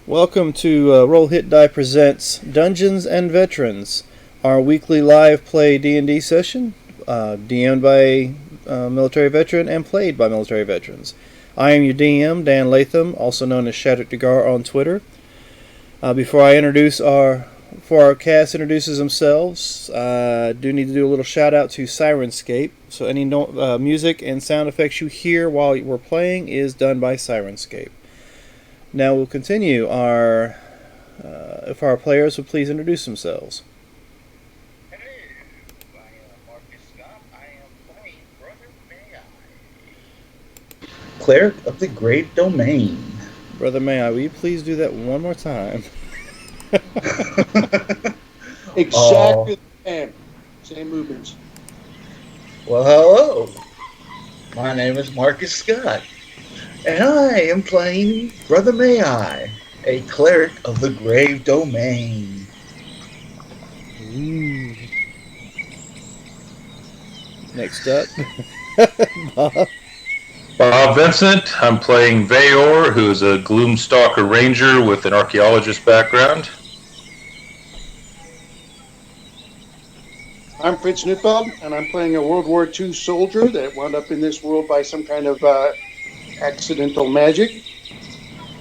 Welcome to Roll Hit Die Presents Dungeons and Veterans, our weekly live play D&D session, DM'd by a military veteran and played by military veterans. I am your DM, Dan Latham, also known as Shattered Dagar on Twitter. Before our cast introduces themselves, I do need to do a little shout out to Sirenscape. So any music and sound effects you hear while we're playing is done by Sirenscape. Now we'll continue. If our players would please introduce themselves. Hello, I am Marcus Scott. I am playing Brother May I. Cleric of the Grave Domain. Brother May I, will you please do that one more time? Exactly the same movements. Well, hello. My name is Marcus Scott, and I am playing Brother May I, a Cleric of the Grave Domain. Ooh. Next up, Bob. Bob Vincent. I'm playing Vayor, who is a Gloomstalker Ranger with an archaeologist background. I'm Fritz Neufeld, and I'm playing a World War II soldier that wound up in this world by some kind of accidental magic.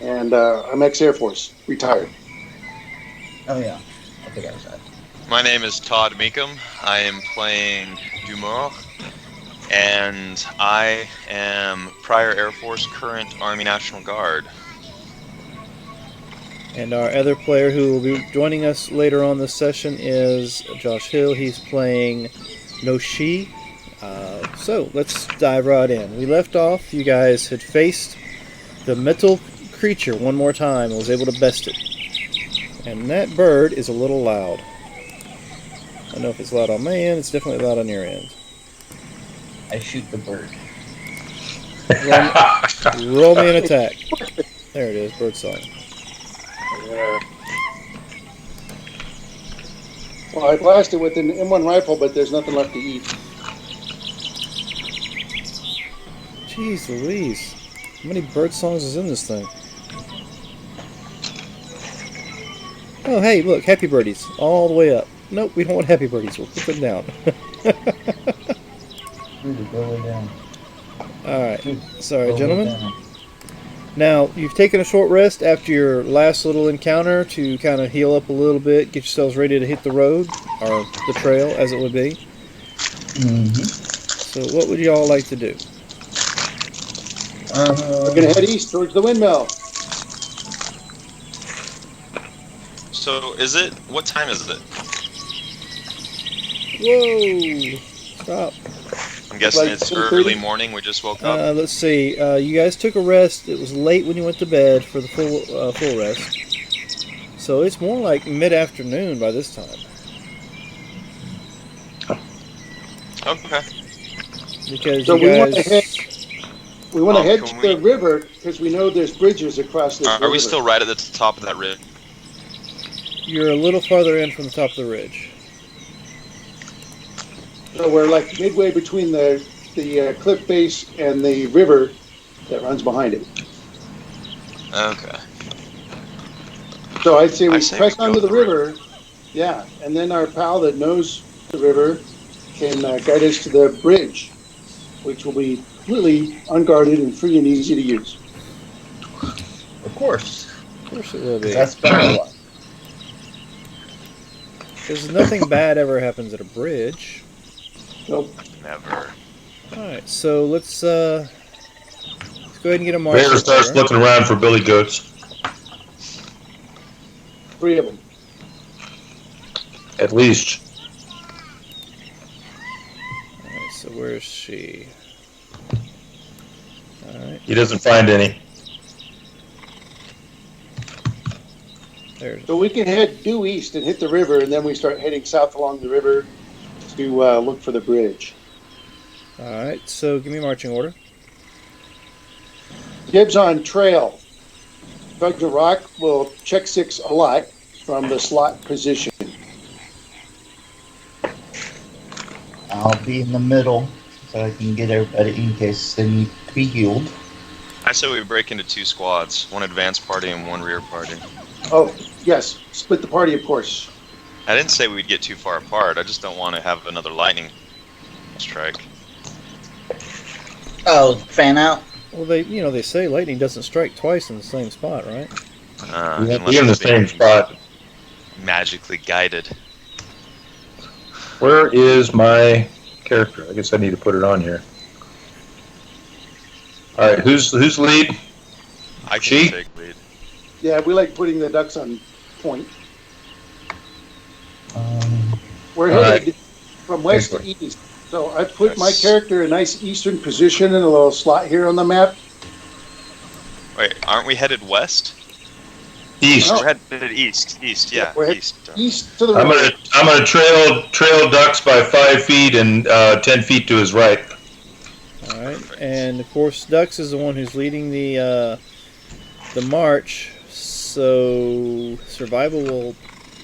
And I'm ex-Air Force, retired. Oh, yeah. I think I was that. My name is Todd Meekum. I am playing Dumor, and I am prior Air Force, current Army National Guard. And our other player who will be joining us later on this session is Josh Hill. He's playing Noshi. So let's dive right in. We left off, you guys had faced the metal creature one more time and was able to best it. And that bird is a little loud. I don't know if it's loud on my end, it's definitely loud on your end. I shoot the bird. Roll me an attack. There it is, bird song. Well, I blasted with an M1 rifle, but there's nothing left to eat. Jeez Louise. How many bird songs is in this thing? Oh, hey, look, happy birdies. All the way up. Nope, we don't want happy birdies. We'll put them down. Go way down. Alright. Sorry, Go gentlemen. way down. Now, you've taken a short rest after your last little encounter to kind of heal up a little bit, get yourselves ready to hit the road, or the trail, as it would be. Mm-hmm. So what would you all like to do? We're going to head east towards the windmill. So, what time is it? Whoa! Stop. I'm guessing Like it's 10:30? early morning, we just woke up. Let's see. You guys took a rest. It was late when you went to bed for the full rest. So it's more like mid-afternoon by this time. Okay. Because So you we want guys... We want to head can to the river because we know there's bridges across this river. Are we still right at the top of that ridge? You're a little farther in from the top of the ridge. So we're like midway between the cliff face and the river that runs behind it. Okay. So I'd say we I say press we go onto the for it. river, yeah, and then our pal that knows the river can guide us to the bridge, which will be completely unguarded and free and easy to use. Of course. Of course it will be. That's better a lot. Because nothing bad ever happens at a bridge. Nope. Never. Alright, so let's go ahead and get a march. Vayor starts looking around for billy goats. 3 of them. At least. Alright, so where is she? Alright, He doesn't find any. there's... So we can head due east and hit the river, and then we start heading south along the river to look for the bridge. Alright, so give me marching order. Dibs on trail. Dr. Rock will check 6 a lot from the slot position. I'll be in the middle so I can get everybody in case they need to be healed. I say we break into 2 squads, 1 advance party and 1 rear party. Oh, yes. Split the party, of course. I didn't say we'd get too far apart. I just don't want to have another lightning strike. Oh, fan out. Well, they say lightning doesn't strike twice in the same spot, right? Unless You're in the it's being same spot. magically guided. Where is my character? I guess I need to put it on here. All right, who's lead? I can She? take lead. Yeah, we like putting the ducks on point. We're All headed from west to east. So I put my That's- character in a nice eastern position in a little slot here on the map. Wait, aren't we headed west? East. Oh. We're headed east. East, yeah. We're headed East. east to the I'm river. gonna trail ducks by 5 feet and 10 feet to his right. All right, and of course, Dux is the one who's leading the march. So survival will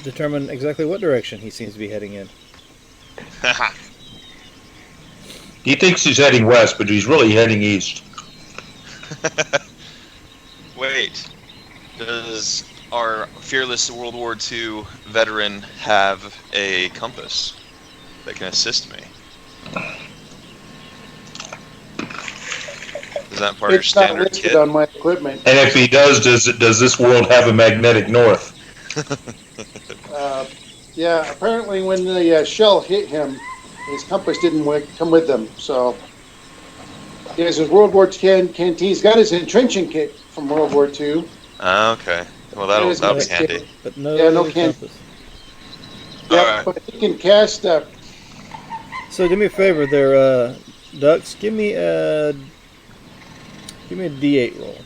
determine exactly what direction he seems to be heading in. He thinks he's heading west, but he's really heading east. Wait, does our fearless World War II veteran have a compass that can assist me? Is that part of your It's not standard listed kit? on my equipment. And if he does this world have a magnetic north? Yeah, apparently when the shell hit him, his compass didn't come with them. So he has his World War X canteen. He's got his entrenching kit from World War II. Okay. Well, that'll be But handy. But no, Yeah, no can- compass. Yeah, Alright. but he can cast. So do me a favor, there, Dux. Give me a D8 roll.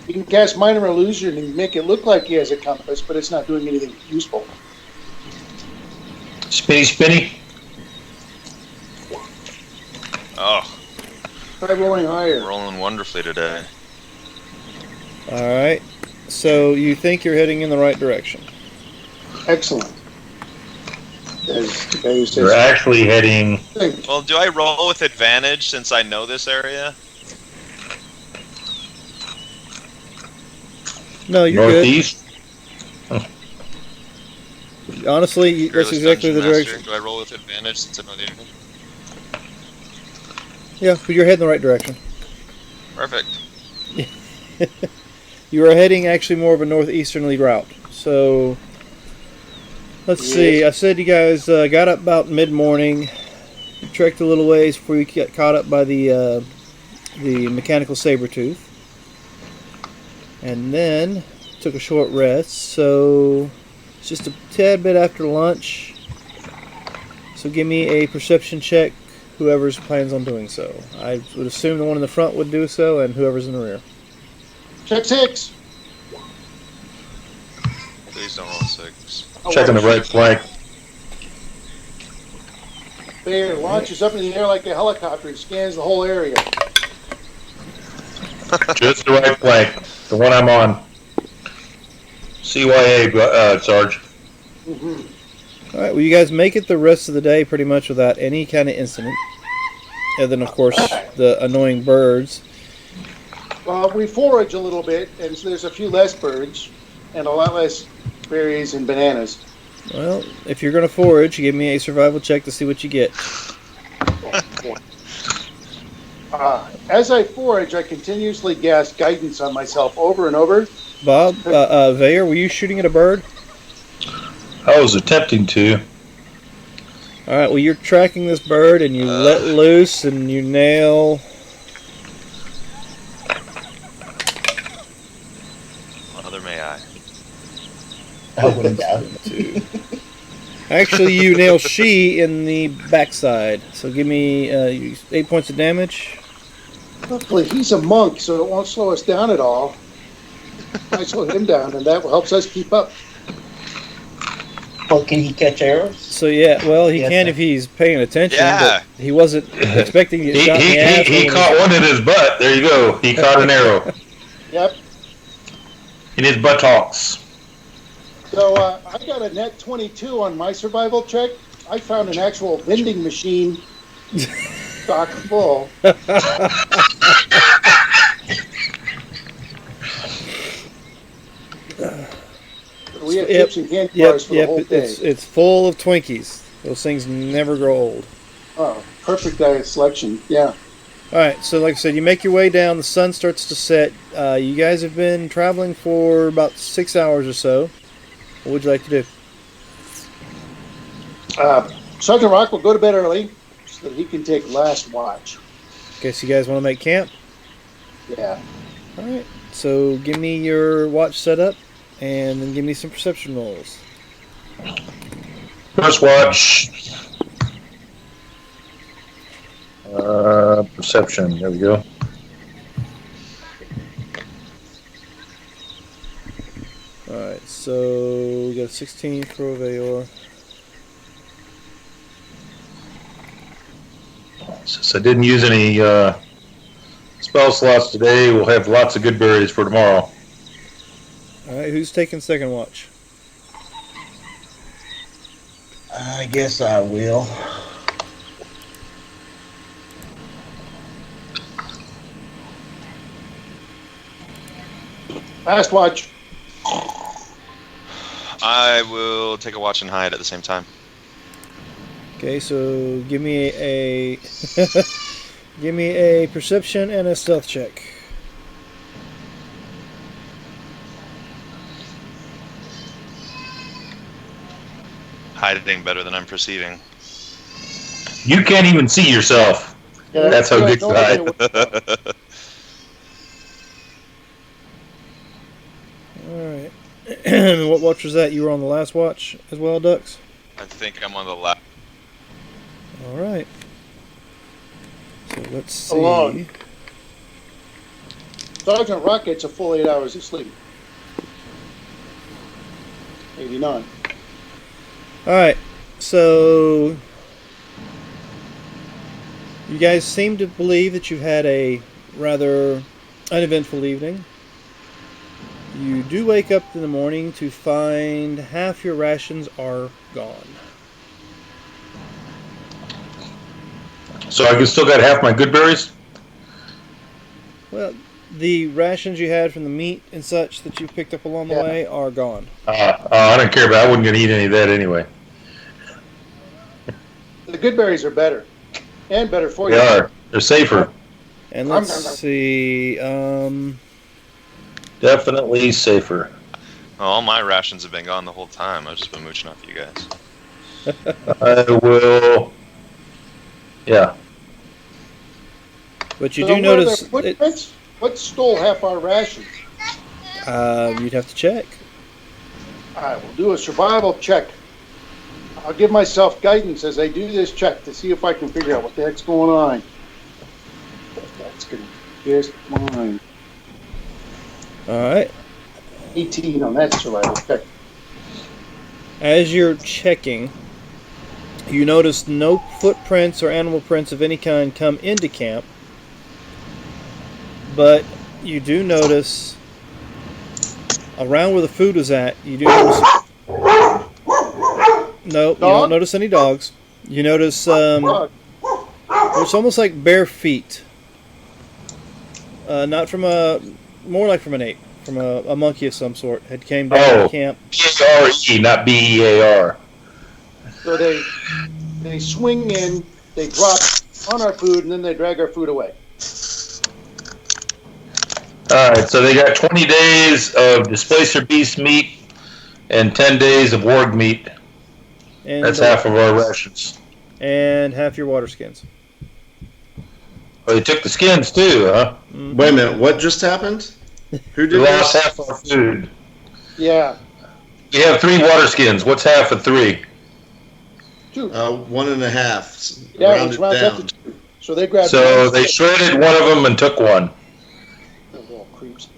He can cast minor illusion and make it look like he has a compass, but it's not doing anything useful. Spinny. Oh, Try rolling higher. rolling wonderfully today. All right. So you think you're heading in the right direction? Excellent. As the guy who You're says, actually heading think. Well, do I roll with advantage since I know this area? No, you're northeast. good. Honestly, that's Fearless exactly the Dungeon Master. direction. Do I roll with advantage since I know the area? Yeah, but you're heading the right direction. Perfect. You are heading actually more of a northeasterly route. So let's see. I said you guys got up about mid-morning. You trekked a little ways before you got caught up by the mechanical saber-tooth. And then took a short rest. So it's just a tad bit after lunch. So give me a perception check, whoever's plans on doing so. I would assume the one in the front would do so, and whoever's in the rear. Check 6. Please don't roll 6. Checking the right flank. Bear launches up in the air like a helicopter and scans the whole area. Just the right flank. The one I'm on. CYA, Sarge. Mm-hmm. All right. Well, you guys make it the rest of the day pretty much without any kind of incident. And then, of course, the annoying birds. Well, we forage a little bit, and so there's a few less birds and a lot less berries and bananas. Well, if you're going to forage, give me a survival check to see what you get. As I forage, I continuously cast guidance on myself over and over. Bob, Vayer, were you shooting at a bird? I was attempting to. All right. Well, you're tracking this bird, and you let loose, and you nail. Mother may I. I wouldn't doubt it. Two. Actually, you nail she in the backside. So give me 8 points of damage. Luckily, he's a monk, so it won't slow us down at all. I slow him down, and that helps us keep up. Well, can he catch arrows? So yeah, well, he Yes, can sir. if he's paying attention. Yeah. But he wasn't expecting to get He, shot in he, the ass. he, he caught one in his butt. There you go. He caught an arrow Yep. in his buttocks. So I got a net 22 on my survival check. I found an actual vending machine stock full. We have chips and candy bars for the whole day. It's full of Twinkies. Those things never grow old. Oh, perfect diet selection. Yeah. All right, so like I said, you make your way down. The sun starts to set. You guys have been traveling for about 6 hours or so. What would you like to do? Sergeant Rock will go to bed early so that he can take last watch. Okay, so you guys want to make camp? Yeah. All right, so give me your watch setup, and then give me some perception rolls. First watch. Perception. There we go. All right, so we got a 16 for Veyor. Since I didn't use any spell slots today, we'll have lots of good berries for tomorrow. All right, who's taking second watch? I guess I will. Last watch. I will take a watch and hide at the same time. Okay, so give me a give me a perception and a stealth check. Hiding better than I'm perceiving. You can't even see yourself. Yeah, That's how good you don't hide. Alright. What watch was that? You were on the last watch as well, Dux? I think I'm on the left. Alright. So let's see. Alone. Sergeant Rock gets a full 8 hours of sleep. 89. Alright, so you guys seem to believe that you've had a rather uneventful evening. You do wake up in the morning to find half your rations are gone. So I still got half my good berries? Well, the rations you had from the meat and such that you picked up along the way are gone. I don't care, but I wasn't going to eat any of that anyway. The good berries are better. And better for you. They are. They're safer. And let's see. Definitely safer. Well, all my rations have been gone the whole time. I've just been mooching off you guys. I will. Yeah. But you So do where notice the footprints? What stole half our rations? you'd have to check. I will do a survival check. I'll give myself guidance as I do this check to see if I can figure out what the heck's going on. That's going to just mine. Alright. 18 on that survival check. As you're checking, you notice no footprints or animal prints of any kind come into camp. But you do notice around where the food was at, you do notice. No, you don't notice any dogs. You notice it's almost like bare feet. Not from more like from an ape, from a monkey of some sort had came down to camp. B-A-R-E, not B-E-A-R. So they swing in, they drop on our food, and then they drag our food away. Alright, so they got 20 days of displacer beast meat and 10 days of warg meat. And that's half of our rations. And half your water skins. Well, they took the skins too, huh? Mm-hmm. Wait a minute, what just happened? Who We did lost this? half our food. Yeah. We have 3 water skins. What's half of 3? 2. 1.5. Yeah, Round which it rounds up down. to 2. So they grabbed So one they stick. shredded one of them and took one. Those little creeps.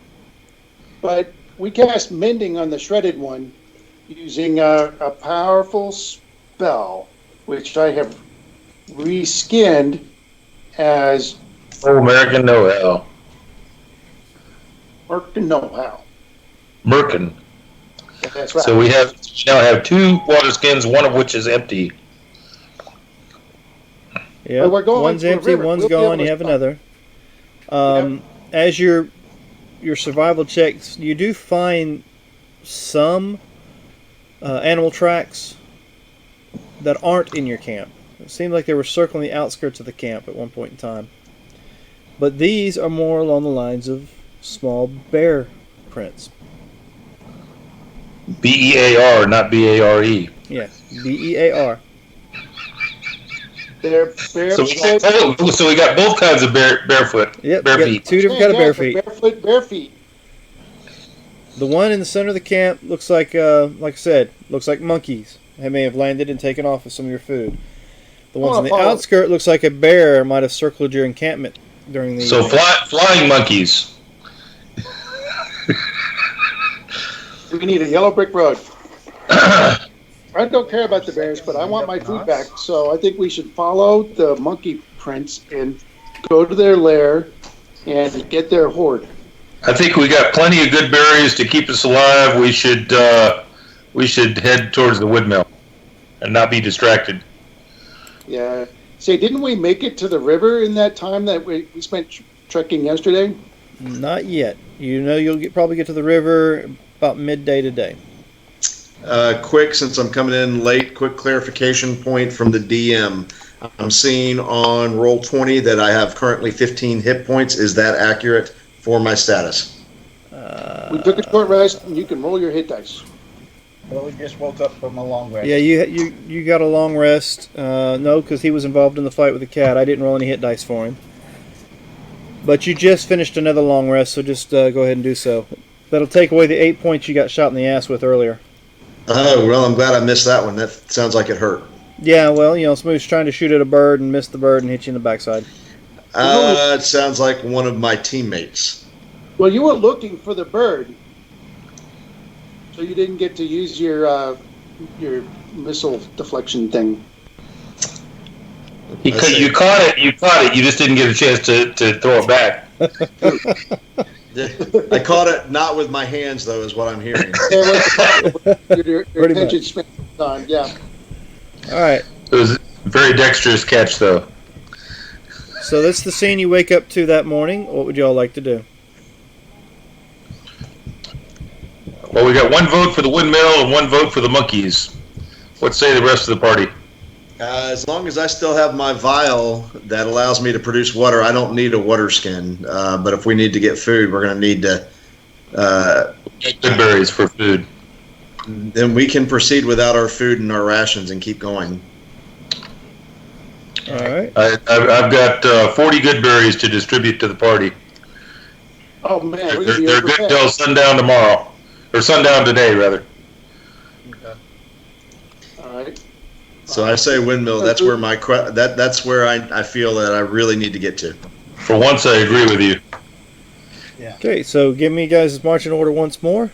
But we cast mending on the shredded one using a powerful spell, which I have reskinned as Oh, American know-how. Merkin know-how. Merkin. That's right. So we now have 2 water skins, one of which is empty. Yeah, we're going one's to a empty, river. one's We'll be able gone. to You have stop. another. As your survival checks, you do find some animal tracks that aren't in your camp. It seemed like they were circling the outskirts of the camp at one point in time. But these are more along the lines of small bear prints. BEAR, not BARE. Yeah, BEAR. They're So we barefoot. got both kinds of barefoot, Yep, bare you feet. got two different kind of bare they're feet. barefoot, bare feet. The one in the center of the camp looks like I said, looks like monkeys. They may have landed and taken off with some of your food. The ones on the follow. outskirt looks like a bear might have circled your encampment during the So evening. flying monkeys. We need a yellow brick road. I don't care about the bears, but I want my food back. So I think we should follow the monkey prints and go to their lair and get their hoard. I think we got plenty of good berries to keep us alive. We should head towards the woodmill and not be distracted. Yeah. Say, didn't we make it to the river in that time that we spent trekking yesterday? Not yet. You know you'll probably get to the river about midday today. Quick, since I'm coming in late, quick clarification point from the DM. I'm seeing on roll 20 that I have currently 15 hit points. Is that accurate for my status? We took a short rest, and you can roll your hit dice. Well, we just woke up from a long rest. Yeah, you got a long rest. No, because he was involved in the fight with the cat. I didn't roll any hit dice for him. But you just finished another long rest, so just go ahead and do so. That'll take away the 8 points you got shot in the ass with earlier. Oh, well, I'm glad I missed that one. That sounds like it hurt. Yeah, well, Smooth's trying to shoot at a bird and missed the bird and hit you in the backside. It sounds like one of my teammates. Well, you were looking for the bird, so you didn't get to use your missile deflection thing. You caught it. You just didn't get a chance to throw it back. I caught it not with my hands, though, is what I'm hearing. Your Pretty attention much. span on, yeah. All right. It was a very dexterous catch, though. So that's the scene you wake up to that morning. What would y'all like to do? Well, we got one vote for the windmill and one vote for the monkeys. What say the rest of the party? As long as I still have my vial that allows me to produce water, I don't need a water skin. But if we need to get food, we're going to need to. Good berries for food. Then we can proceed without our food and our rations and keep going. All right. I've got 40 good berries to distribute to the party. Oh man, They're, we're gonna be they're good overfed. till sundown tomorrow, or sundown today, rather. All right. So I say windmill. That's where that's where I feel that I really need to get to. For once, I agree with you. Okay, so give me guys' marching order once more.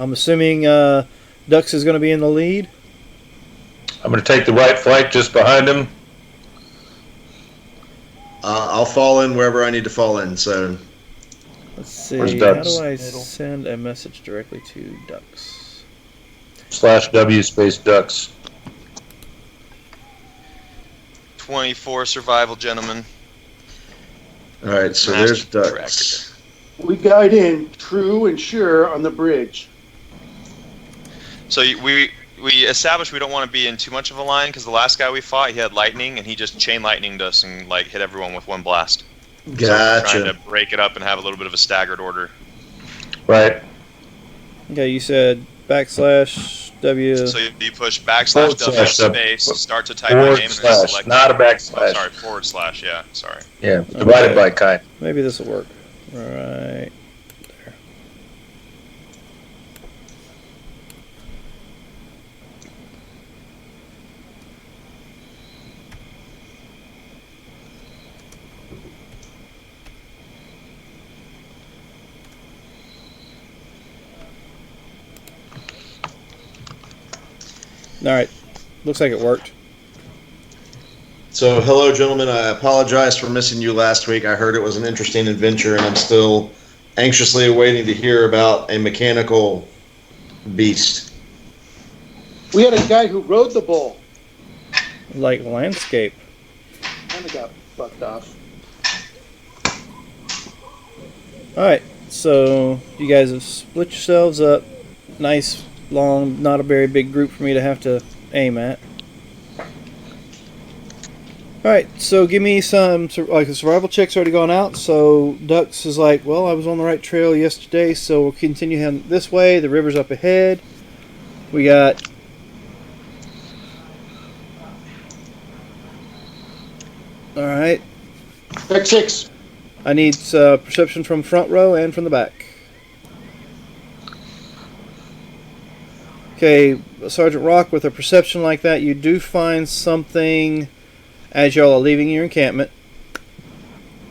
I'm assuming Dux is going to be in the lead. I'm going to take the right flank just behind him. I'll fall in wherever I need to fall in. So Let's see. Where's How Dux? do I send a message directly to Dux? /W space ducks. 24 survival, gentlemen. all right. So there's ducks. We guide in true and sure on the bridge. So we established we don't want to be in too much of a line because the last guy we fought, he had lightning and he just chain lightninged us and like hit everyone with one blast. So we're trying Gotcha. to break it up and have a little bit of a staggered order. Right. Okay, you said /W. So you push backslash W /W. space, start to type my name, and then / select. not a Oh, backslash. sorry, /. Yeah, sorry. Yeah, divided by kind. Maybe this will work. All right. There. All right. Looks like it worked. So hello, gentlemen. I apologize for missing you last week. I heard it was an interesting adventure, and I'm still anxiously awaiting to hear about a mechanical beast. We had a guy who rode the bull. Like landscape. I got bucked off. Alright, so you guys have split yourselves up. Nice, long, not a very big group for me to have to aim at. Alright, so give me some, like the survival check's already gone out, so Dux is like, well, I was on the right trail yesterday, so we'll continue heading this way. The river's up ahead. We got... Alright. Check 6. I need perception from front row and from the back. Okay, Sergeant Rock, with a perception like that, you do find something as y'all are leaving your encampment.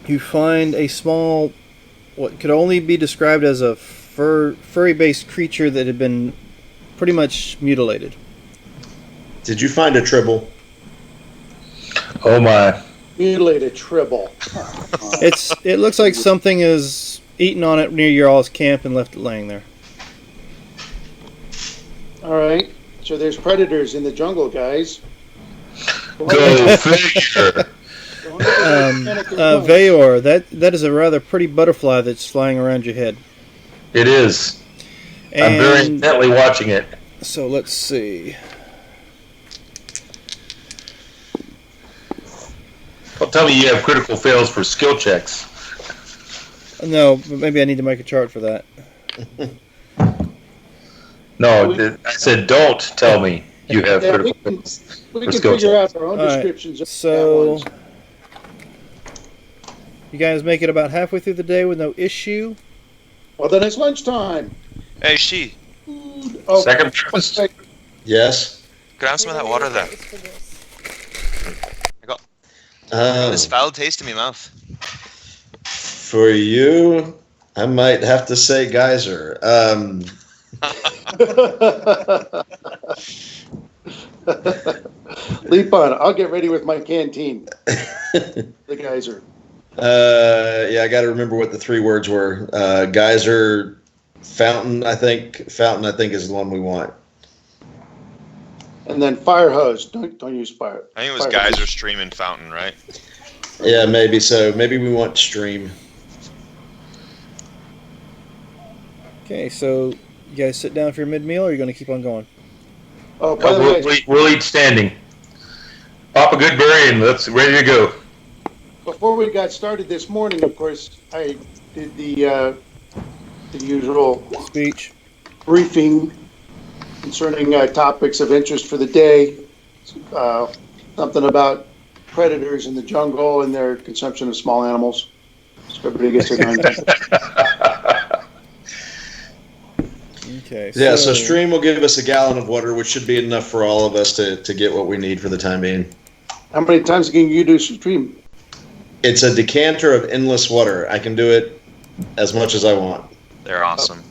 You find a small, what could only be described as a furry-based creature that had been pretty much mutilated. Did you find a tribble? Oh my. Mutilated tribble. It looks like something is eaten on it near your all's camp and left it laying there. All right. So there's predators in the jungle, guys. Go figure. Vayor, that is a rather pretty butterfly that's flying around your head. It is. I'm very intently watching it. So let's see. Don't tell me you have critical fails for skill checks. No, but maybe I need to make a chart for that. No, I said don't tell me you have Yeah, critical we can, fails. we for can skill figure checks. out our own All right, descriptions of so that ones. you guys make it about halfway through the day with no issue. Well, then it's lunchtime. Hey, she. Oh, Second breakfast? Yes. Could I have some of that water there? This foul taste in my mouth. For you, I might have to say geyser. Leap on. I'll get ready with my canteen. The geyser. Yeah, I got to remember what the 3 words were. Geyser, fountain. I think is the one we want. And then fire hose. Don't use fire. I think it was fire geyser, hose. stream, and fountain, right? Yeah, maybe so. Maybe we want stream. Okay, so you guys sit down for your mid-meal, or are you going to keep on going? Oh, by the way, We'll eat standing. Pop a good berry and let's ready to go. before we got started this morning, of course, I did the usual Speech. briefing concerning topics of interest for the day. Something about predators in the jungle and their consumption of small animals. So everybody gets their mind. Okay. Yeah, so stream will give us a gallon of water, which should be enough for all of us to get what we need for the time being. How many times can you do stream? It's a decanter of endless water. I can do it as much as I want. They're awesome.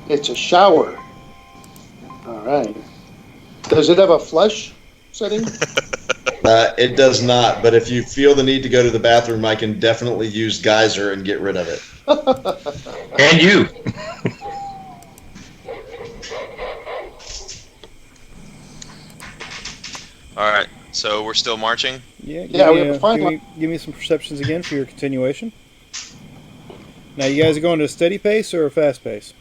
It's a shower. All right. Does it have a flush setting? It does not, but if you feel the need to go to the bathroom, I can definitely use geyser and get rid of it. And you. All right, so we're still marching. Yeah, Yeah, we have to find give me some perceptions again for your continuation. Now, you guys are going at a steady pace or a fast pace?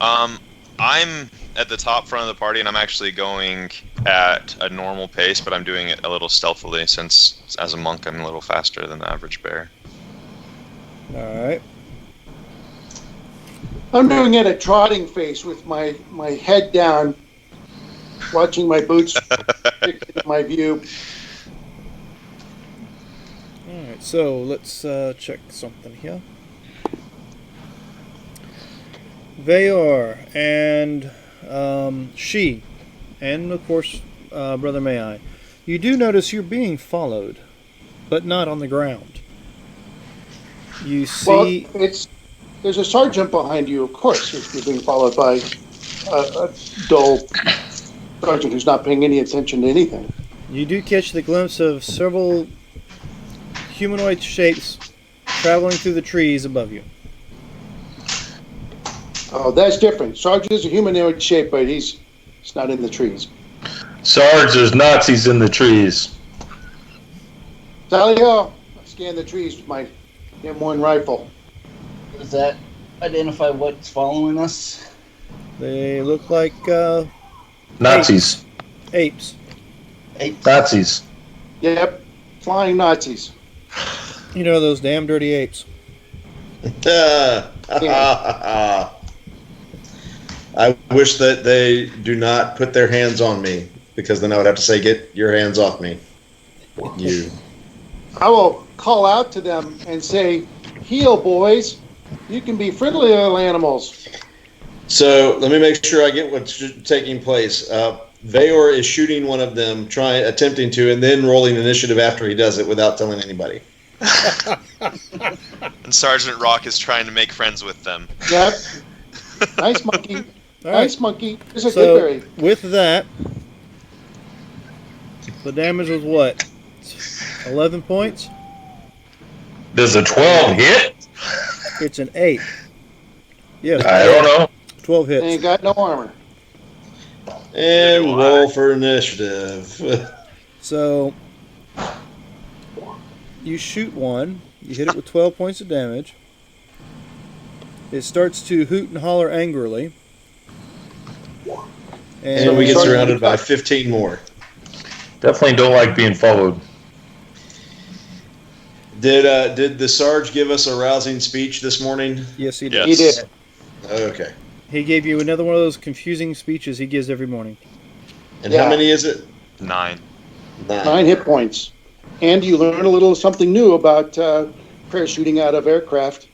I'm at the top front of the party, and I'm actually going at a normal pace, but I'm doing it a little stealthily since, as a monk, I'm a little faster than the average bear. All right. I'm doing it at trotting pace with my head down, watching my boots fixed into my view. All right, so let's check something here. Vayor and she, and of course, Brother May I. You do notice you're being followed, but not on the ground. You see... Well, there's a sergeant behind you, of course, if you're being followed by a dull sergeant who's not paying any attention to anything. You do catch the glimpse of several humanoid shapes traveling through the trees above you. Oh, that's different. Sergeant is a humanoid shape, but he's not in the trees. Sarge, there's Nazis in the trees. Tally ho! I scan the trees with my M1 rifle. Does that identify what's following us? They look like Nazis. apes. Nazis. Yep, flying Nazis. You know those damn dirty apes. I wish that they do not put their hands on me, because then I would have to say, "Get your hands off me." You. I will call out to them and say, "Heel, boys! You can be friendly little animals." So let me make sure I get what's taking place. Vayor is shooting one of them, attempting to, and then rolling initiative after he does it without telling anybody. And Sergeant Rock is trying to make friends with them. Yep. Nice monkey. All Nice right. monkey. It's a So good berry. with that, the damage was what? 11 points. Does a 12 hit? It's an 8. Yes. I don't know. 12 They hits. ain't got no armor. And Neither do roll I. for initiative. So you shoot one. You hit it with 12 points of damage. It starts to hoot and holler angrily. And we get surrounded by 15 more. Definitely don't like being followed. Did the Sarge give us a rousing speech this morning? Yes, he did. Yes. He did. Okay. He gave you another one of those confusing speeches he gives every morning. And Yeah. how many is it? 9. 9 hit points. And you learn a little something new about parachuting out of aircraft.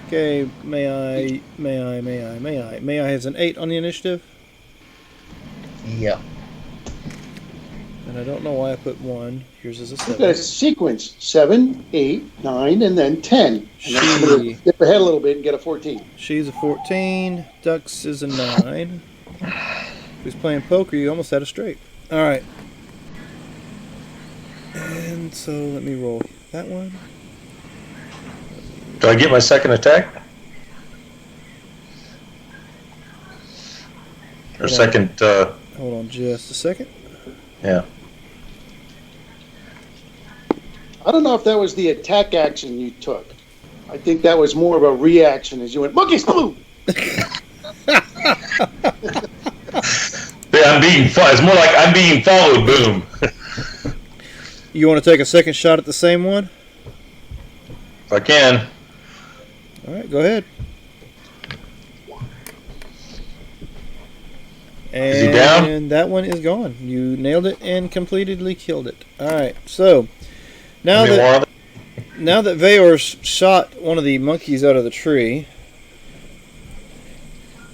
Okay, may I has an 8 on the initiative? Yeah. And I don't know why I put 1. Yours is a Look at a 7. sequence. 7, 8, 9, and then 10. And then somebody will dip ahead a little bit and get a 14. She's a 14. Dux is a 9. Who's playing poker? You almost had a straight. All right. And so let me roll that one. Do I get my second attack? Or second, Hold on just a second. yeah. I don't know if that was the attack action you took. I think that was more of a reaction as you went, monkeys, boom! I'm being it's more like I'm being followed, boom. You want to take a second shot at the same one? If I can. All right, go ahead. Is he down? And that one is gone. You nailed it and completely killed it. All right, so now Any more of it? now that Vayor shot one of the monkeys out of the tree,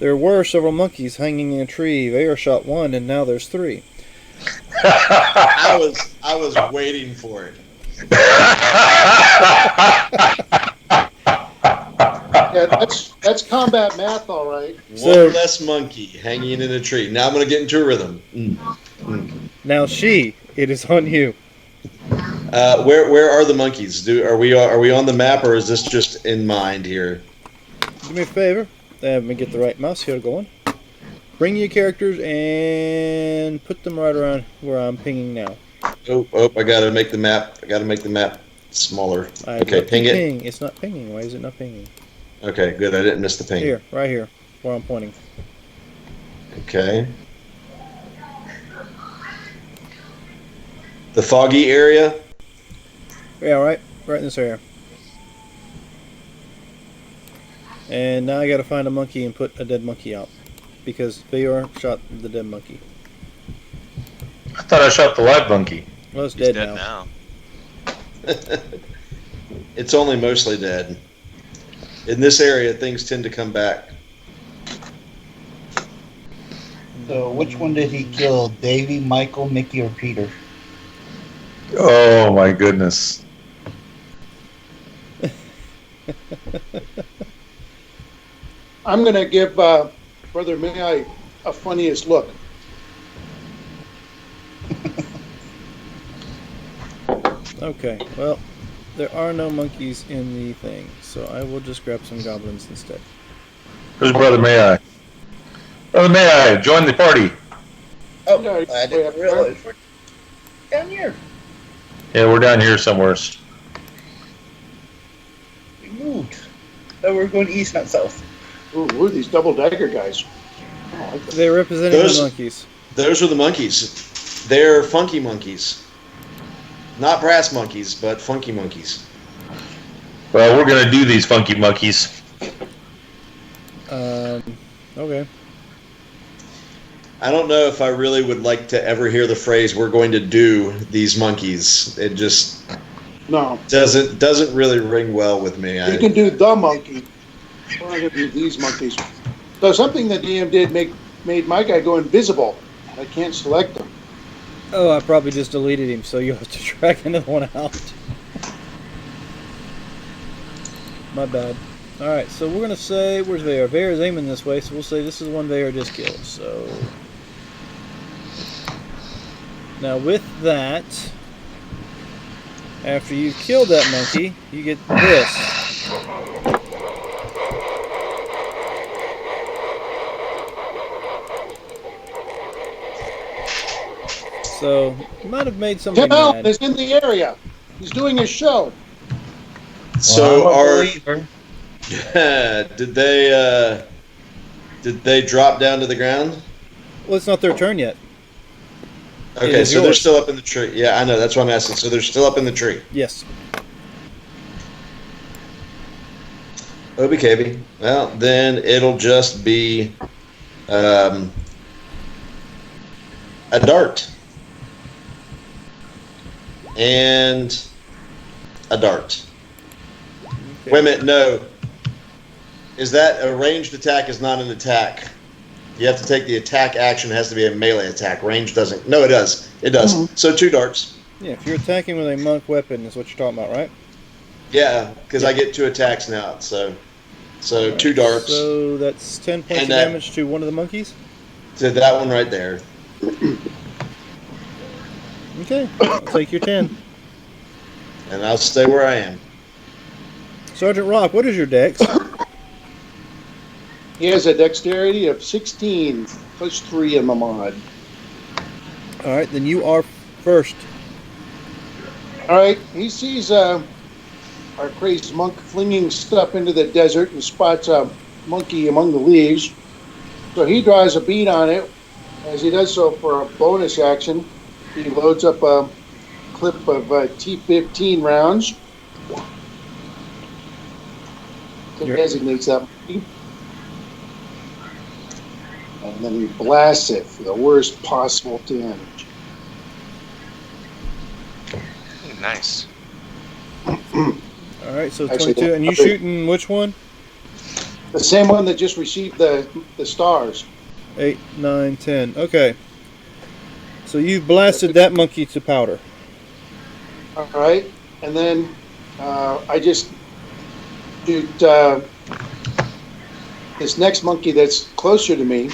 there were several monkeys hanging in a tree. Vayor shot one, and now there's 3. I was waiting for it. Yeah, that's combat math, all right. So- One less monkey hanging in a tree. Now I'm going to get into a rhythm. Now it is on you. Where are the monkeys? Are we on the map, or is this just in mind here? Do me a favor. Let me get the right mouse here going. Bring your characters and put them right around where I'm pinging now. Oh! I got to make the map. Smaller. Okay, ping it. Ping. It's not pinging. Why is it not pinging? Okay, good. I didn't miss the ping. Here, right here, where I'm pointing. Okay. The foggy area. Yeah, right in this area. And now I got to find a monkey and put a dead monkey out, because Vayor shot the dead monkey. I thought I shot the live monkey. Well, it's He's dead, dead now. now. It's only mostly dead. In this area, things tend to come back. So which one did he kill? Davy, Michael, Mickey, or Peter? Oh my goodness. I'm going to give Brother May a funniest look. Okay, well, there are no monkeys in the thing, so I will just grab some goblins instead. Who's Brother May I? Brother May I, join the party. Oh, No, I didn't realize we're down here. Yeah, we're down here somewhere. We moved. Oh, we're going east, not south. Ooh, who are these double dagger guys? I don't like them. They're representing Those- the monkeys. Those are the monkeys. They're funky monkeys. Not brass monkeys, but funky monkeys. Well, we're gonna do these funky monkeys. Okay. I don't know if I really would like to ever hear the phrase "we're going to do these monkeys." It just No, doesn't really ring well with me. you can do the monkey. We're not gonna do these monkeys. So something that DM did made my guy go invisible. I can't select him. Oh, I probably just deleted him, so you have to track another one out. My bad. Alright, so we're going to say, where's Vayer? Vayer's aiming this way, so we'll say this is one Vayer just killed. So, now with that, after you've killed that monkey, you get this. So, you might have made somebody Tim Allen mad. is in the area. He's doing his show. So Well, I'm a are believer. did they drop down to the ground? Well, it's not their turn yet. It Okay, is so they're yours. still up in the tree. Yeah, I know. That's what I'm asking. So they're still up in the tree. Yes. OBKB. Well, then it'll just be a dart. And a dart. Okay. Wait a minute, no. Is that a ranged attack is not an attack? You have to take the attack action. It has to be a melee attack. Range doesn't. No, it does. It does. Mhm. So 2 darts. Yeah, if you're attacking with a monk weapon, is what you're talking about, right? Yeah, because I get 2 attacks now. So 2 darts So that's 10 points of And that- damage to one of the monkeys? to that one right there. Okay, I'll take your 10. And I'll stay where I am. Sergeant Rock, what is your dex? He has a dexterity of 16 plus 3 in my mod. Alright, then you are first. All right, he sees our crazed monk flinging stuff into the desert and spots a monkey among the leaves. So he draws a bead on it. As he does so for a bonus action, he loads up a clip of T-15 rounds. You're- Designates that monkey. And then he blasts it for the worst possible damage. Nice. Alright, so Actually, 22. And you shooting which one? The same one that just received the stars. 8, 9, 10. Okay. So you've blasted that monkey to powder. All right, and then I just shoot this next monkey that's closer to me.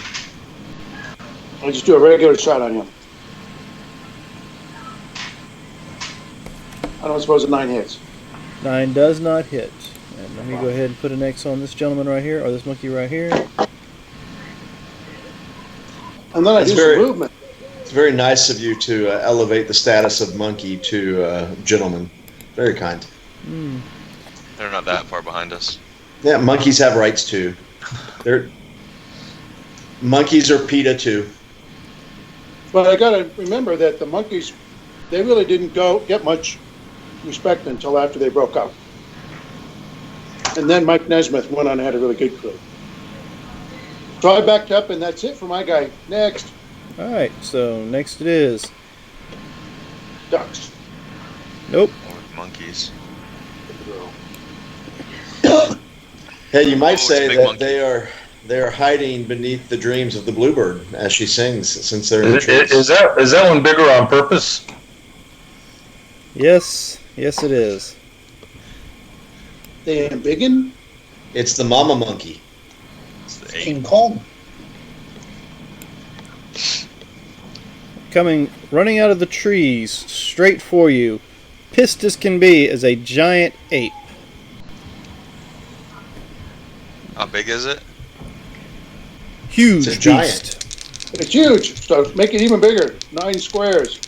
I just do a regular shot on him. I don't suppose a 9 hits. 9 does not hit. And let me go ahead and put an X on this gentleman right here, or this monkey right here. And then I That's do very- some movement. It's very nice of you to elevate the status of monkey to gentleman. Very kind. Hmm. They're not that far behind us. Yeah, monkeys have rights too. Monkeys are PETA too. But I got to remember that the monkeys, they really didn't get much respect until after they broke up. And then Mike Nesmith went on and had a really good crew. So I backed up, and that's it for my guy. Next, Alright, so next it is. ducks. Nope. Or monkeys. Hey, you might it's a say big that monkey. they are hiding beneath the dreams of the bluebird as she sings, since they're in the Is, trees. is that one bigger on purpose? Yes, yes it is. They biggin. It's the mama monkey. It's the 8. King Kong. Coming, running out of the trees, straight for you, pissed as can be, is a giant ape. How big is it? Huge It's a giant. beast. It's huge, so make it even bigger. 9 squares.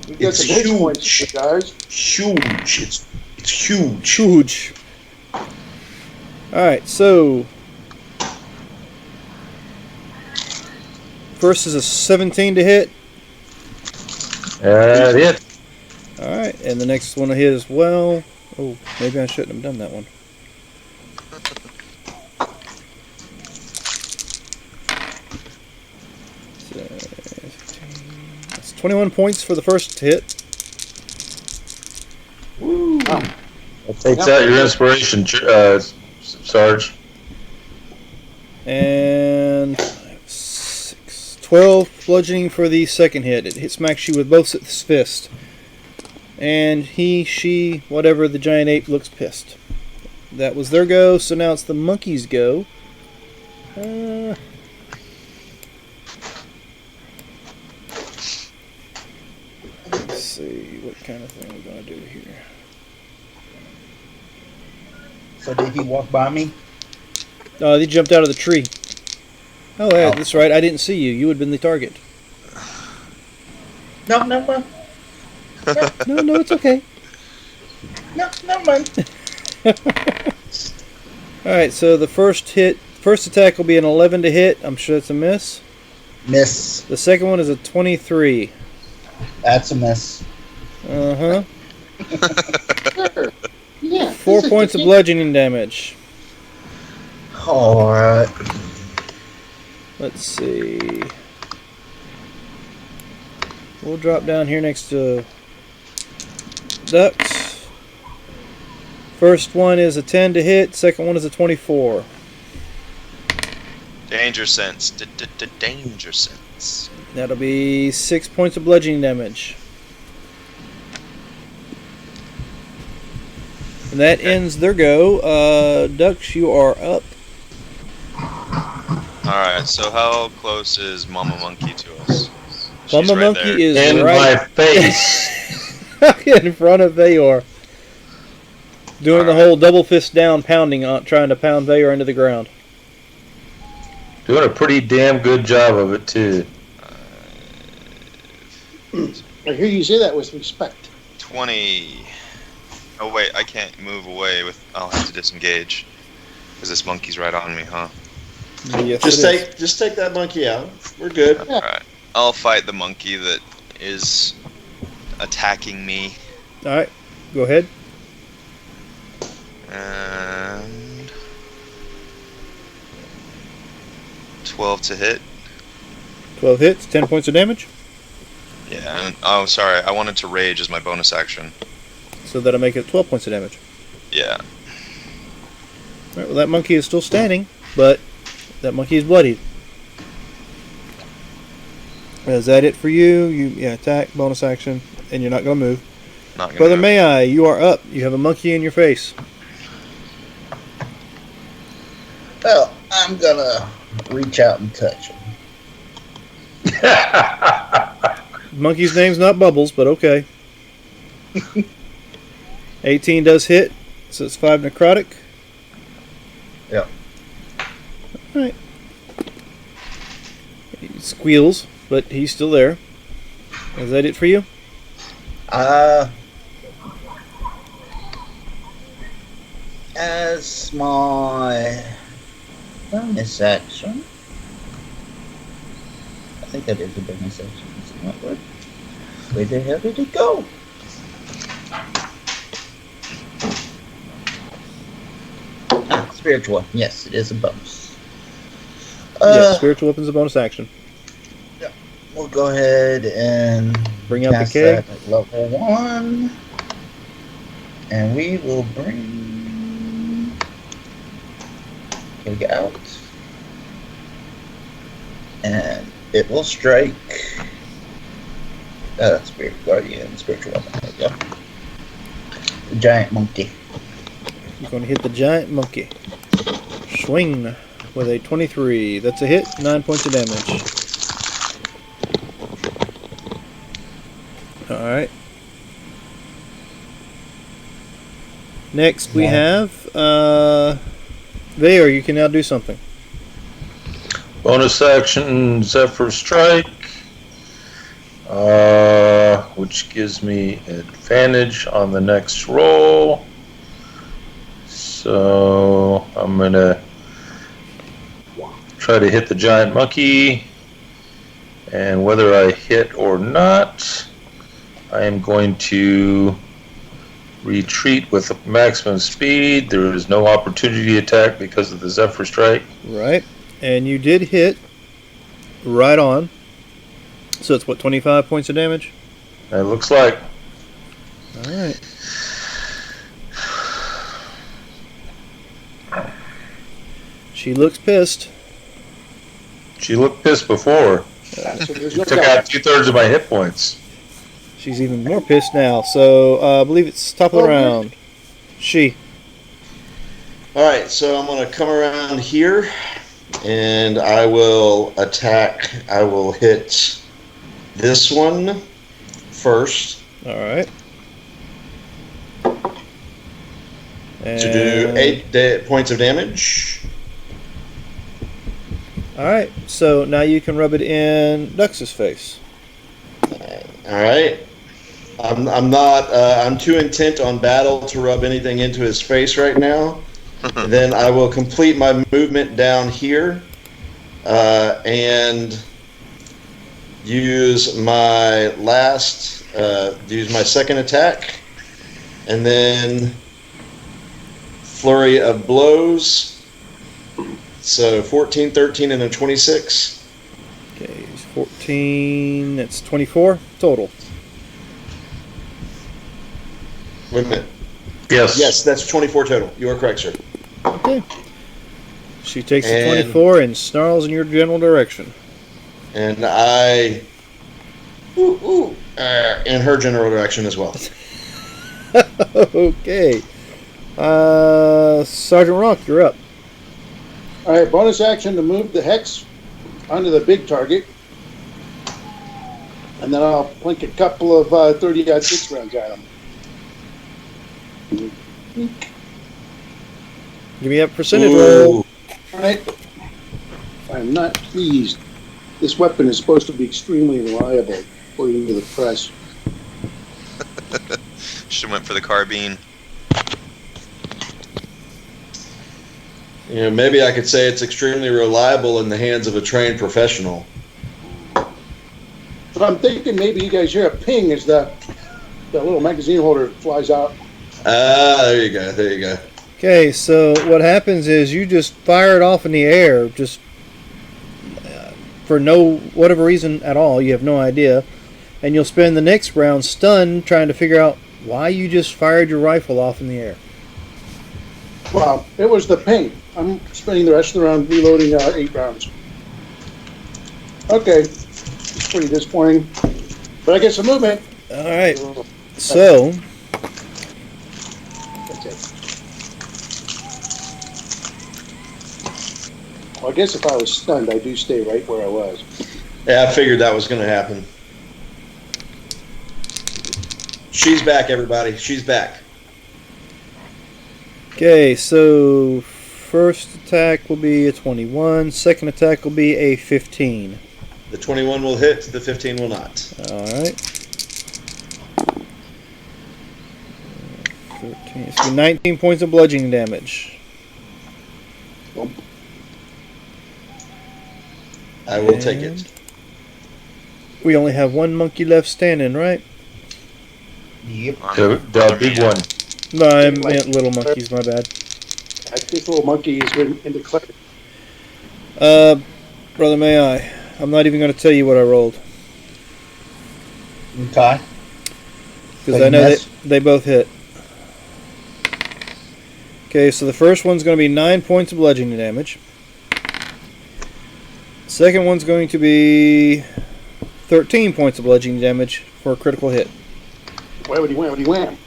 You get It's some hit points, huge. guys. Huge. It's huge. Huge. Alright, so. First is a 17 to hit. That it. Alright, and the next one will hit as well. Oh, maybe I shouldn't have done that one. That's 21 points for the first hit. Woo. That takes out your inspiration, Sarge. And 12 bludgeoning for the second hit. It smacks you with both its fists. And he, she, whatever, the giant ape looks pissed. That was their go, so now it's the monkey's go. Let's see what kind of thing we're going to do here. So did he walk by me? They jumped out of the tree. Oh, yeah, that's right. I didn't see you. You would have been the target. No, no, no. No, it's okay. No, never mind. Alright, so the first attack will be an 11 to hit. I'm sure it's a miss. Miss. The second one is a 23. That's a miss. Uh-huh. Sure. Yeah. 4 points of bludgeoning damage. Alright. Let's see. We'll drop down here next to ducks. First one is a 10 to hit. Second one is a 24. Danger sense. Danger sense. That'll be 6 points of bludgeoning damage. And that ends their go. Ducks, you are up. Alright, so how close is Mama Monkey to us? Mama Monkey is In right my face. in front of Vayor. Doing the whole double fist down pounding, trying to pound Vayor into the ground. Doing a pretty damn good job of it, too. I hear you say that with respect. 20. Oh wait, I can't move away with. I'll have to disengage because this monkey's right on me, huh? Yes, Just take that monkey out. We're good. Yeah. Alright. I'll fight the monkey that is attacking me. Alright, go ahead. And 12 to hit. 12 hits, 10 points of damage. Yeah. And, oh, sorry. I wanted to rage as my bonus action. So that'll make it 12 points of damage. Yeah. Alright, well, that monkey is still standing, but that monkey is bloodied. Is that it for you? You attack, bonus action, and you're not going to move. Not gonna Brother move. May I, you are up. You have a monkey in your face. Well, I'm gonna reach out and touch him. Monkey's name's not Bubbles, but okay. 18 does hit, so it's 5 necrotic. Yeah. Alright. He squeals, but he's still there. Is that it for you? As my bonus action, I think that is a bonus action. Is it not what? Where the hell did it go? Spiritual. Yes, it is a bonus. Yes, spiritual weapon's a bonus action. We'll go ahead and Bring out the cast keg. that at level 1. And we will bring keg out. And it will strike Spirit Guardian, spiritual weapon. There we go. The giant monkey. You're going to hit the giant monkey. Swing with a 23. That's a hit, 9 points of damage. Alright. Next we have Vayor, you can now do something. Bonus action, Zephyr Strike. Would which gives me advantage on the next roll. So I'm going to try to hit the giant monkey. And whether I hit or not, I am going to retreat with maximum speed. There is no opportunity attack because of the Zephyr Strike. Right. And you did hit right on. So it's what, 25 points of damage? It looks like. All right. She looks pissed. She looked pissed before. So there's no Took doubt. out 2/3 of my hit points. She's even more pissed now. So I believe it's top of the round. She. All right, so I'm going to come around here, and I will attack. I will hit this one first All right. to do 8 points of damage. All right. So now you can rub it in Dux's face. All right. I'm not. I'm too intent on battle to rub anything into his face right now. Then I will complete my movement down here and use my use my second attack, and then flurry of blows. So 14, 13, and a 26. Okay, it's 14. That's 24 total. Wait a minute. Yes. Yes, that's 24 total. You are correct, sir. Okay. She takes the And- 24 and snarls in your general direction. And I... in her general direction as well. Okay. Sergeant Rock, you're up. All right, bonus action to move the hex onto the big target. And then I'll plink a couple of 30-6 rounds at him. Give me a percentage roll. Ooh. All right. I'm not pleased. This weapon is supposed to be extremely reliable, according to the press. Should have went for the carbine. You know, maybe I could say it's extremely reliable in the hands of a trained professional. But I'm thinking maybe you guys hear a ping as the little magazine holder flies out. There you go. There you go. Okay, so what happens is you just fire it off in the air, just for no whatever reason at all. You have no idea, and you'll spend the next round stunned trying to figure out why you just fired your rifle off in the air. Well, it was the ping. I'm spending the rest of the round reloading 8 rounds. Okay. It's pretty disappointing. But I get some movement. All right. So That's it. Well, I guess if I was stunned, I do stay right where I was. Yeah, I figured that was going to happen. She's back, everybody. She's back. okay, so first attack will be a 21. Second attack will be a 15. The 21 will hit. The 15 will not. All right. 13. It's gonna be 19 points of bludgeoning damage. I will take it. We only have one monkey left standing, right? Yep. The big one. No, I meant little monkeys. My bad. I think little monkey has been in the clip. Brother, may I? I'm not even going to tell you what I rolled Okay. because But I know yes. they both hit. Okay, so the first one's going to be 9 points of bludgeoning damage. Second one's going to be 13 points of bludgeoning damage for a critical hit. Whammy, whammy, wham.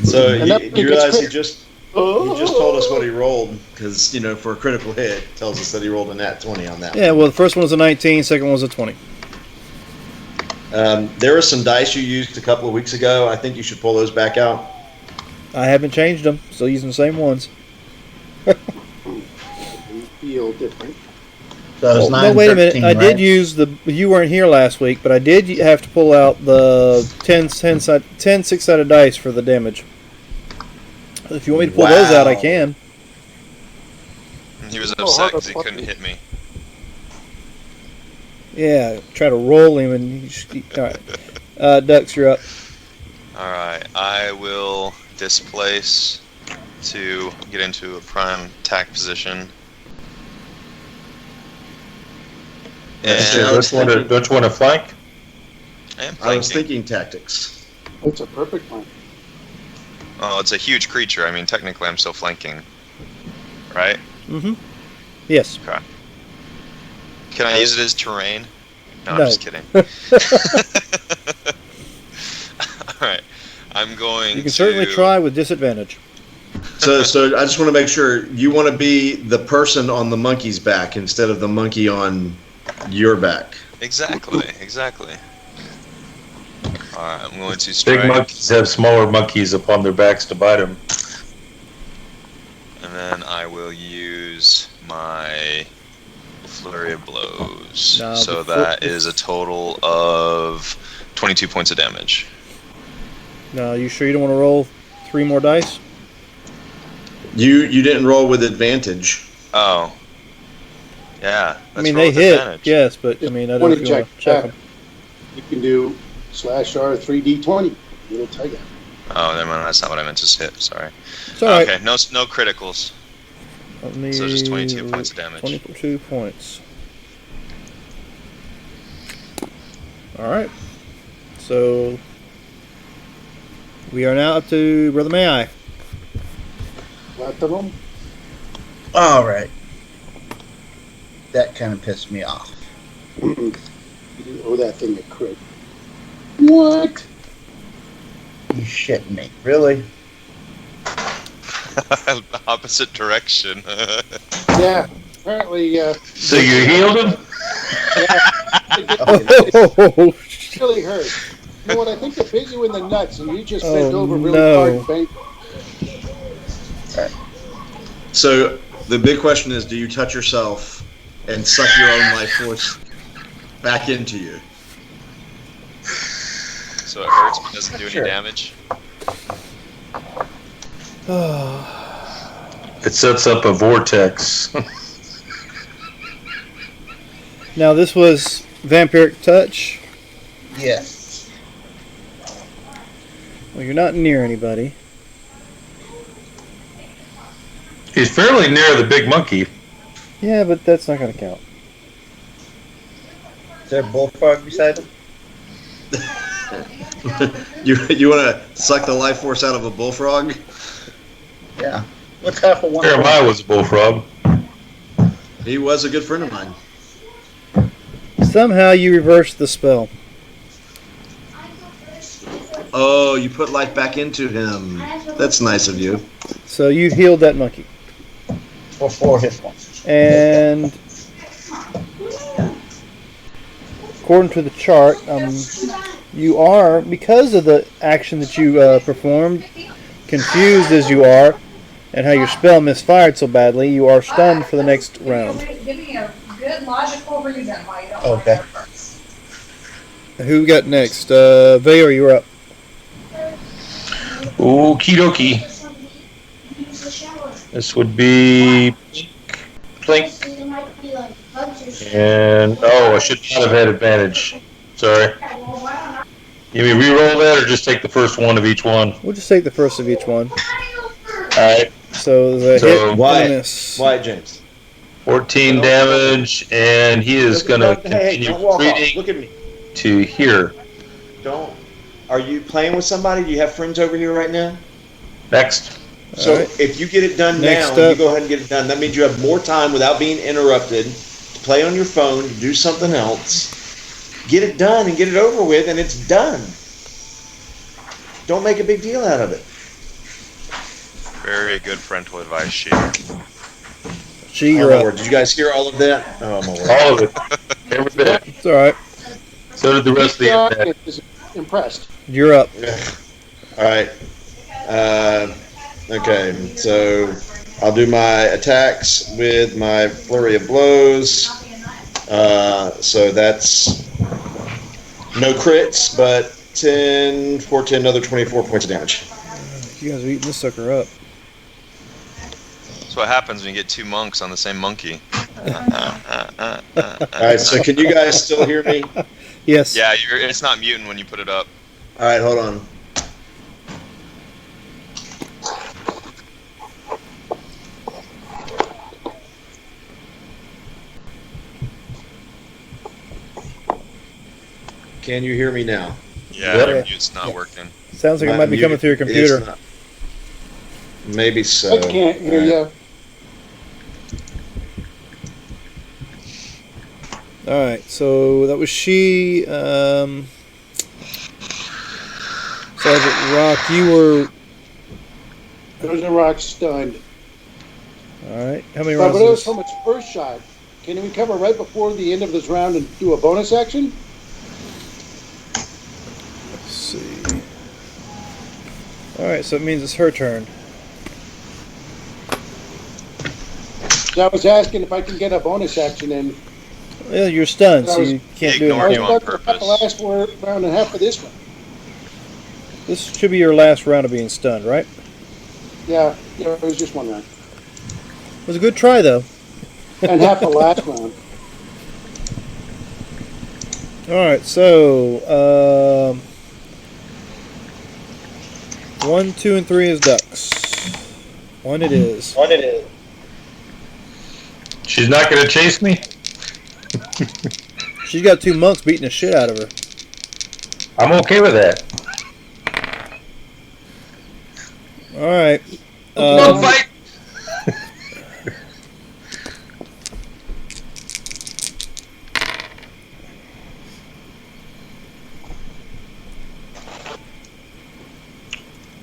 So And that you gets realize he crit. just told us what he rolled, because, you know, for a critical hit, it tells us that he rolled a nat 20 on that Yeah, well, the first one was a 19, second one was a 20. one. There were some dice you used a couple of weeks ago. I think you should pull those back out. I haven't changed them, still using the same ones. You feel different. So it's Oh, 9, no, wait a minute. 13, I right? did use the. You weren't here last week, but I did have to pull out the 10 6-sided dice for the damage. If you want me to pull those out, I Wow. can. He was Oh, upset how because he the fuck couldn't is- hit me. Yeah, try to roll him and all right. Ducks, you're up. All right, I will displace to get into a prime attack position. That's And true. Don't you want to flank? I am I was flanking. thinking tactics. That's a perfect one. Oh, it's a huge creature. I mean, technically, I'm still flanking, right? Mm-hmm. Yes. Can I use it as terrain? No, I'm No. just kidding. All right, I'm going. You can certainly to- try with disadvantage. So I just want to make sure you want to be the person on the monkey's back instead of the monkey on your back. Exactly. All right, I'm going to strike, Big monkeys have smaller monkeys upon their backs to bite them. and then I will use my flurry of blows. Now, So before- that is a total of 22 points of damage. Now, you sure you don't want to roll 3 more dice? You didn't roll with advantage. Oh. Yeah. I mean, roll they with hit, advantage. yes, but I mean, I don't know if you want to check them. You can do /R 3d20. It'll tell you. Oh, never mind. That's not what I meant to hit. Sorry. It's all right. Okay. No criticals. Only So just 22 points of damage. 22 points. All right. So we are now up to Brother May I. Lot of them. All right. That kind of pissed me off. You do owe that thing a crit. What? You shitting me. Really? Opposite direction. Yeah. Apparently, So you healed him? Oh, it really hurt. You know what? I think it bit you in the nuts, and you just Oh, bent over really no. hard and banged. So the big question is, do you touch yourself and suck your own life force back into you? So it hurts but doesn't do any Sure. damage. It sets up a vortex. Now this was vampiric touch. Yes. Well, you're not near anybody. He's fairly near the big monkey. Yeah, but that's not going to count. Is there a bullfrog beside him? You want to suck the life force out of a bullfrog? Yeah. What's half of one? Jeremiah was a bullfrog. He was a good friend of mine. Somehow you reversed the spell. Oh, you put life back into him. That's nice of you. So you healed that monkey. For 4 hit points. And according to the chart, you are, because of the action that you performed, confused as you are, and how your spell misfired so badly, you are stunned for the next round. Give me a good logical reason why you don't Okay. want to go first. Who we got next? Vayor, you're up. Okie dokie. This would be Plink. And I should not have had advantage. Sorry. You mean re-roll that, or just take the first one of each one? We'll just take the first of each one. Alright. So there's a So, hit and a Wyatt. miss. Wyatt James. 14 damage, and he is going to Hey, continue don't walk off. retreating Look at me. to here. Don't. Are you playing with somebody? Do you have friends over here right now? Next. So Alright. if you get it done Next now, you up. go ahead and get it done. That means you have more time without being interrupted to play on your phone, to do something else. Get it done and get it over with, and it's done. Don't make a big deal out of it. Very good parental advice sheet. She, Oh, you're my up. word. Did you guys hear all of that? Oh, my word. All of it. Every bit. It's alright. So did the rest of the The internet. audience is impressed. You're up. All right. Okay, so I'll do my attacks with my flurry of blows. So that's no crits, but 10, 14, another 24 points of damage. You guys are eating this sucker up. That's what happens when you get two monks on the same monkey. All right, so can you guys still hear me? Yes. Yeah, it's not mutant when you put it up. All right, hold on. Can you hear me now? Yeah, Yep. your mute's not working. Sounds like it My might be coming mute through your is computer. not- Maybe so. I can't hear you. All right, so that was she. Sergeant Rock, you were. There's a rock stunned. All right, how many But rounds? it was is from its first shot. Can we cover right before the end of this round and do a bonus action? Let's see. All right, so it means it's her turn. So I was asking if I can get a bonus action in. Well, you're stunned, I so was- you can't He do ignored I was anything. you on stuck for about the last round and a half of this one. This should be your last round of being stunned, right? Yeah, it was just one round. It was a good try, though. And half the last round. All right, so 1, 2, and 3 is ducks. 1 it is. She's not going to chase me? She's got 2 monks beating the shit out of her. I'm okay with that. All right. Don't fight!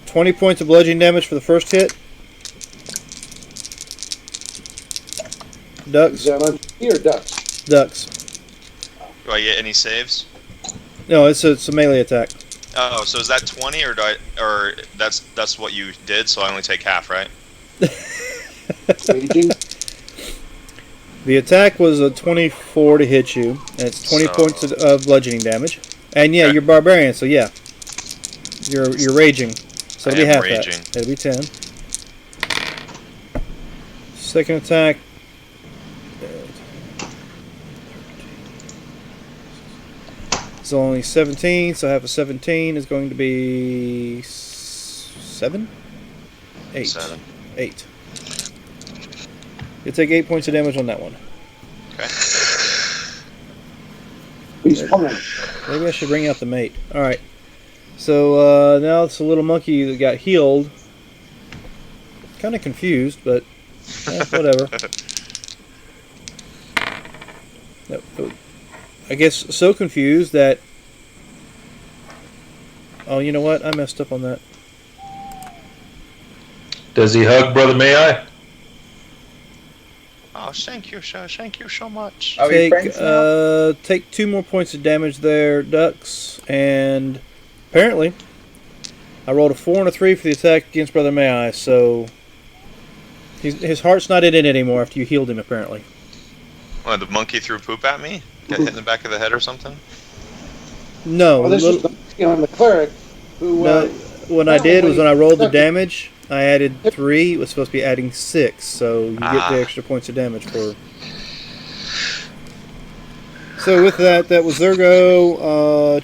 20 points of bludgeoning damage for the first hit. Ducks. Is that on here, ducks? Ducks. Do I get any saves? No, it's a melee attack. Oh, so is that 20 or that's what you did? So I only take half, right? Raging. The attack was a 24 to hit you, and it's 20 So- points of bludgeoning damage. And yeah, Okay. you're barbarian, so yeah, you're raging. So I it'll be am half raging. that. It'll be 10. Second attack. It's only 17, so half of 17 is going to be 7? 8. 7. 8. You take 8 points of damage on that one. Okay. He's fine. Maybe I should bring out the mate. Alright. So now it's a little monkey that got healed. Kind of confused, but whatever. I guess so confused that... Oh, you know what? I messed up on that. Does he hug Brother May I? Oh, thank you so much. Are we friends now? Take 2 more points of damage there, ducks, and apparently I rolled a 4 and a 3 for the attack against Brother May I, so his heart's not in it anymore after you healed him, apparently. What, the monkey threw poop at me? Got hit in the back of the head or something? No, Well, this is the cleric who. no. What I did was when I rolled the damage, I added 3. It was supposed to be adding 6, so you get the extra points of damage for. So with that, that was their go.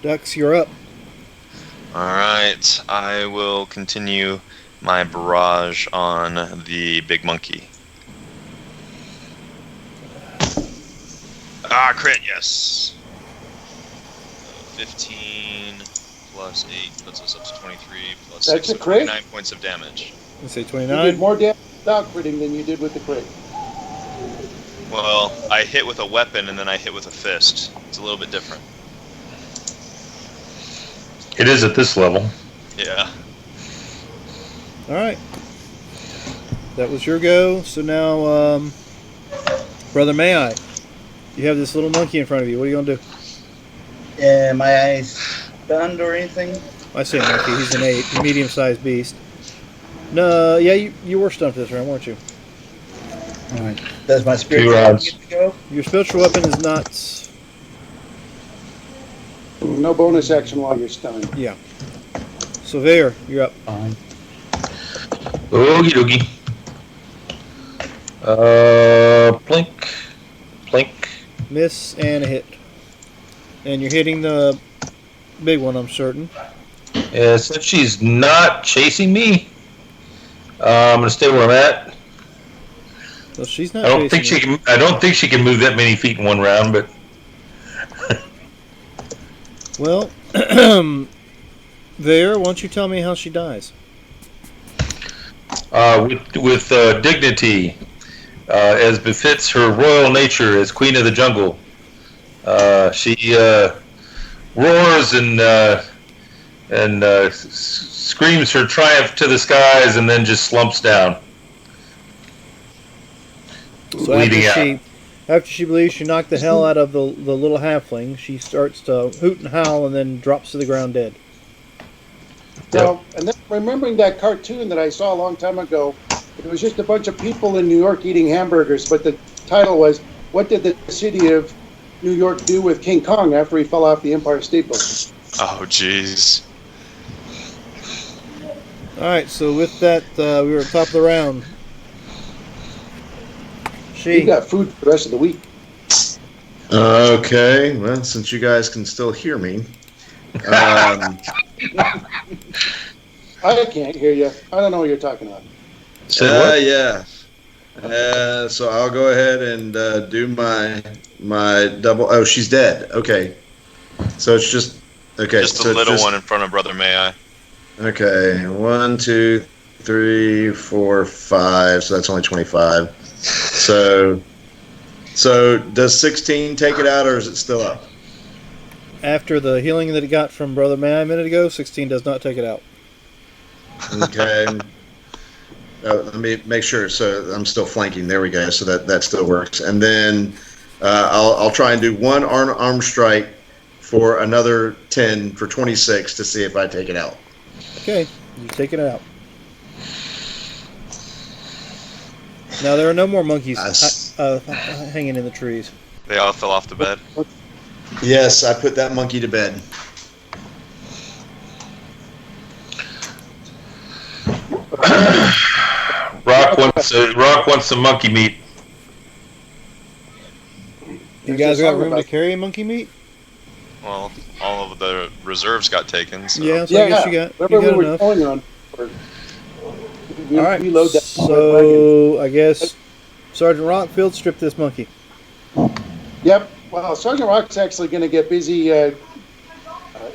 Ducks, you're up. Alright, I will continue my barrage on the big monkey. Crit, yes. 15 plus 8 puts us up to 23 plus That's 6, a crit? 29 points of damage. Let's say You did 29. more damage without critting than you did with the crit. Well, I hit with a weapon and then I hit with a fist. It's a little bit different. It is at this level. Yeah. Alright. That was your go. So now, Brother May I. You have this little monkey in front of you. What are you going to do? Am I stunned or anything? I say monkey. He's an 8. Medium-sized beast. No, yeah, you were stunned for this round, weren't you? All right. Does my spirit 2 get rounds. to go? Your spiritual weapon is not. No bonus action while you're stunned. Yeah. Surveyor, you're up. Fine. Okie dokie. Plink. Plink. Miss and a hit. And you're hitting the big one, I'm certain. Yeah, since she's not chasing me, I'm gonna stay where I'm at. So she's not I don't think chasing she you. can. I don't think she can move that many feet in one round. But Well, there, why don't you tell me how she dies? with dignity, as befits her royal nature as queen of the jungle, she roars and screams her triumph to the skies, and then just slumps down. So Bleeding after she believes she knocked the hell out of the little halfling, she starts to hoot and howl and then drops to the ground dead. So, and then remembering that cartoon that I saw a long time ago, it was just a bunch of people in New York eating hamburgers, but the title was, "What did the city of New York do with King Kong after he fell off the Empire State Building?" Oh, jeez. Alright, so with that, we were at the top of the round. You got food for the rest of the week. Okay, well, since you guys can still hear me, I can't hear you. I don't know what you're talking about. yeah. So I'll go ahead and do my double. Oh, she's dead. Okay, so it's just okay. Just so a little it's one in front of Brother May I. Okay, 1, 2, 3, 4, 5. So that's only 25. So does 16 take it out, or is it still up? After the healing that it got from Brother May a minute ago, 16 does not take it out. Okay. Let me make sure. So I'm still flanking. There we go. So that still works. And then I'll try and do one arm strike for another 10 for 26 to see if I take it out. Okay, you take it out. Now there are no more monkeys hanging in the trees. They all fell off the bed. Yes, I put that monkey to bed. Rock wants some monkey meat. You guys got room to carry monkey meat? Well, all of the reserves got taken. So. Yeah, so I guess you got enough. Going on. All right, reload that so I guess Sergeant Rockfield stripped this monkey. Yep. Well, Sergeant Rock's actually going to get busy.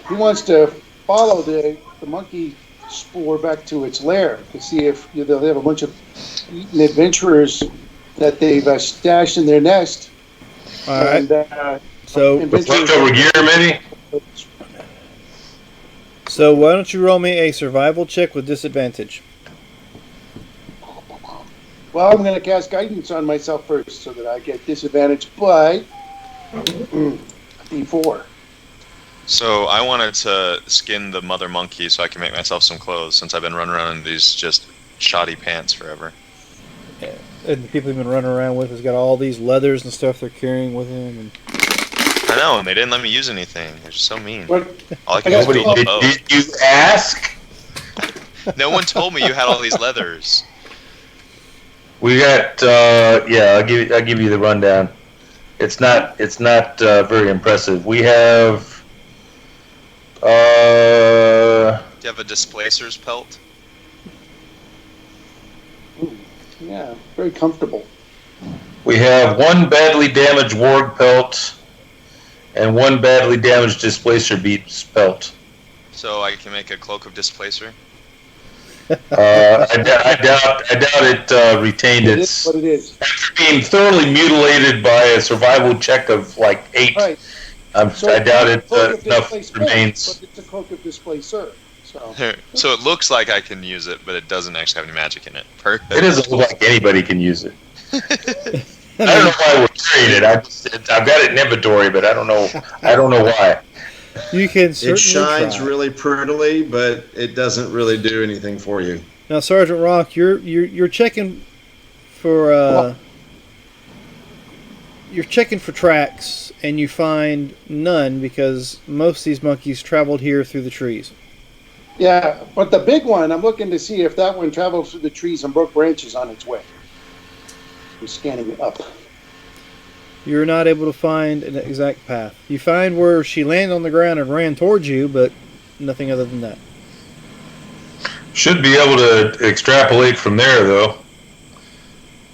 He wants to follow the monkey spoor back to its lair to see if they'll have a bunch of eaten adventurers that they've stashed in their nest. All right. And, so leftover gear, maybe. So why don't you roll me a survival check with disadvantage? Well, I'm going to cast guidance on myself first so that I get disadvantage by D4. So I wanted to skin the mother monkey so I can make myself some clothes since I've been running around in these just shoddy pants forever. Yeah. And the people he's been running around with has got all these leathers and stuff they're carrying with him. And I know, and they didn't let me use anything. They're just so mean. What? All I can do is pull a bow. Did you ask? No one told me you had all these leathers. We got I'll give you the rundown. It's not very impressive. We have Do you have a displacer's pelt? Yeah, very comfortable. we have one badly damaged warg pelt and one badly damaged displacer beats pelt. So I can make a cloak of displacer? I doubt it retained It its. is what it is. After being thoroughly mutilated by a survival check of like 8, Right. I doubt it Cloak of enough Displacer, remains. But it's a cloak of displacer. So So it looks like I can use it, but it doesn't actually have any magic in it. Perfect. It doesn't look like anybody can use it. I don't know why we're carrying it. I've got it in inventory, but I don't know why. you can certainly It shines try. really prettily, but it doesn't really do anything for you. Now, Sergeant Rock, you're checking for you're checking for tracks and you find none because most of these monkeys traveled here through the trees. Yeah, but the big one, I'm looking to see if that one traveled through the trees and broke branches on its way. I'm scanning it up. You're not able to find an exact path. You find where she landed on the ground and ran towards you, but nothing other than that. Should be able to extrapolate from there, though.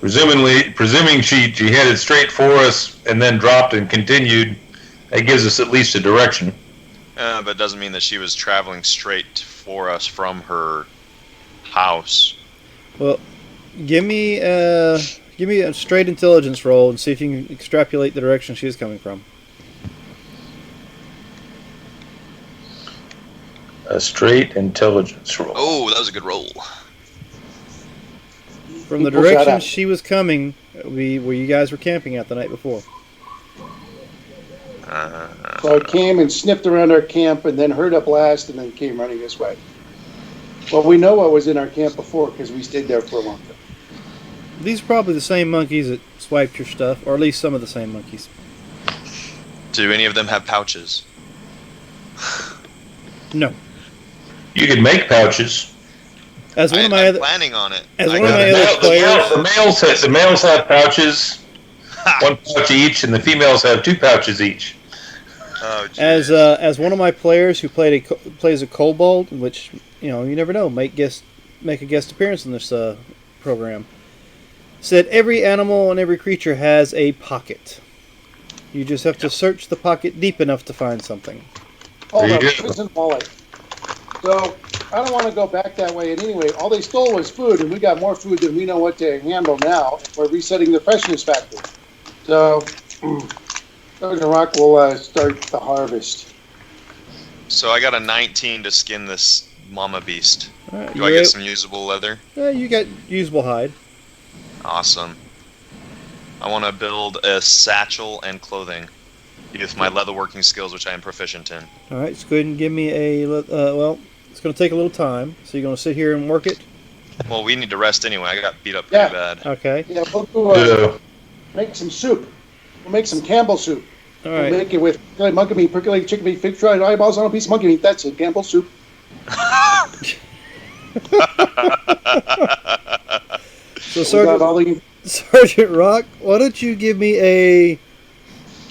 Presuming she headed straight for us and then dropped and continued, that gives us at least a direction. But it doesn't mean that she was traveling straight for us from her house. Well, give me a straight intelligence roll and see if you can extrapolate the direction she is coming from. A straight intelligence roll. Oh, that was a good roll. From the direction she was coming, where you guys were camping at the night before. So I came and sniffed around our camp and then heard a blast and then came running this way. Well, we know what was in our camp before because we stayed there for a long time. These are probably the same monkeys that swiped your stuff, or at least some of the same monkeys. Do any of them have pouches? No. You could make pouches. As one of my I'm other planning on it. as one of my other players, The males have pouches, one pouch each, and the females have 2 pouches each. Oh, geez. as one of my players who plays a kobold, which you never know, make a guest appearance in this program, said every animal and every creature has a pocket. You just have to search the pocket deep enough to find something. Hold There on, you go. prison wallet. So I don't want to go back that way. And anyway, all they stole was food, and we got more food than we know what to handle now. We're resetting the freshness factor. So Sergeant Rock will start the harvest. So I got a 19 to skin this mama beast. All right, Do I get some usable leather? You got usable hide. Awesome. I want to build a satchel and clothing with my leatherworking skills, which I am proficient in. All right, so go ahead and give me a. Well, it's going to take a little time, so you're going to sit here and work it. Well, we need to rest anyway. I got beat up pretty bad. Okay. Yeah, we'll make some soup. We'll make some Campbell soup. All right. We'll make it with monkey meat, percolated chicken meat, fig fried eyeballs on a piece of monkey meat. That's it, Campbell soup. So Sergeant Rock, why don't you give me a?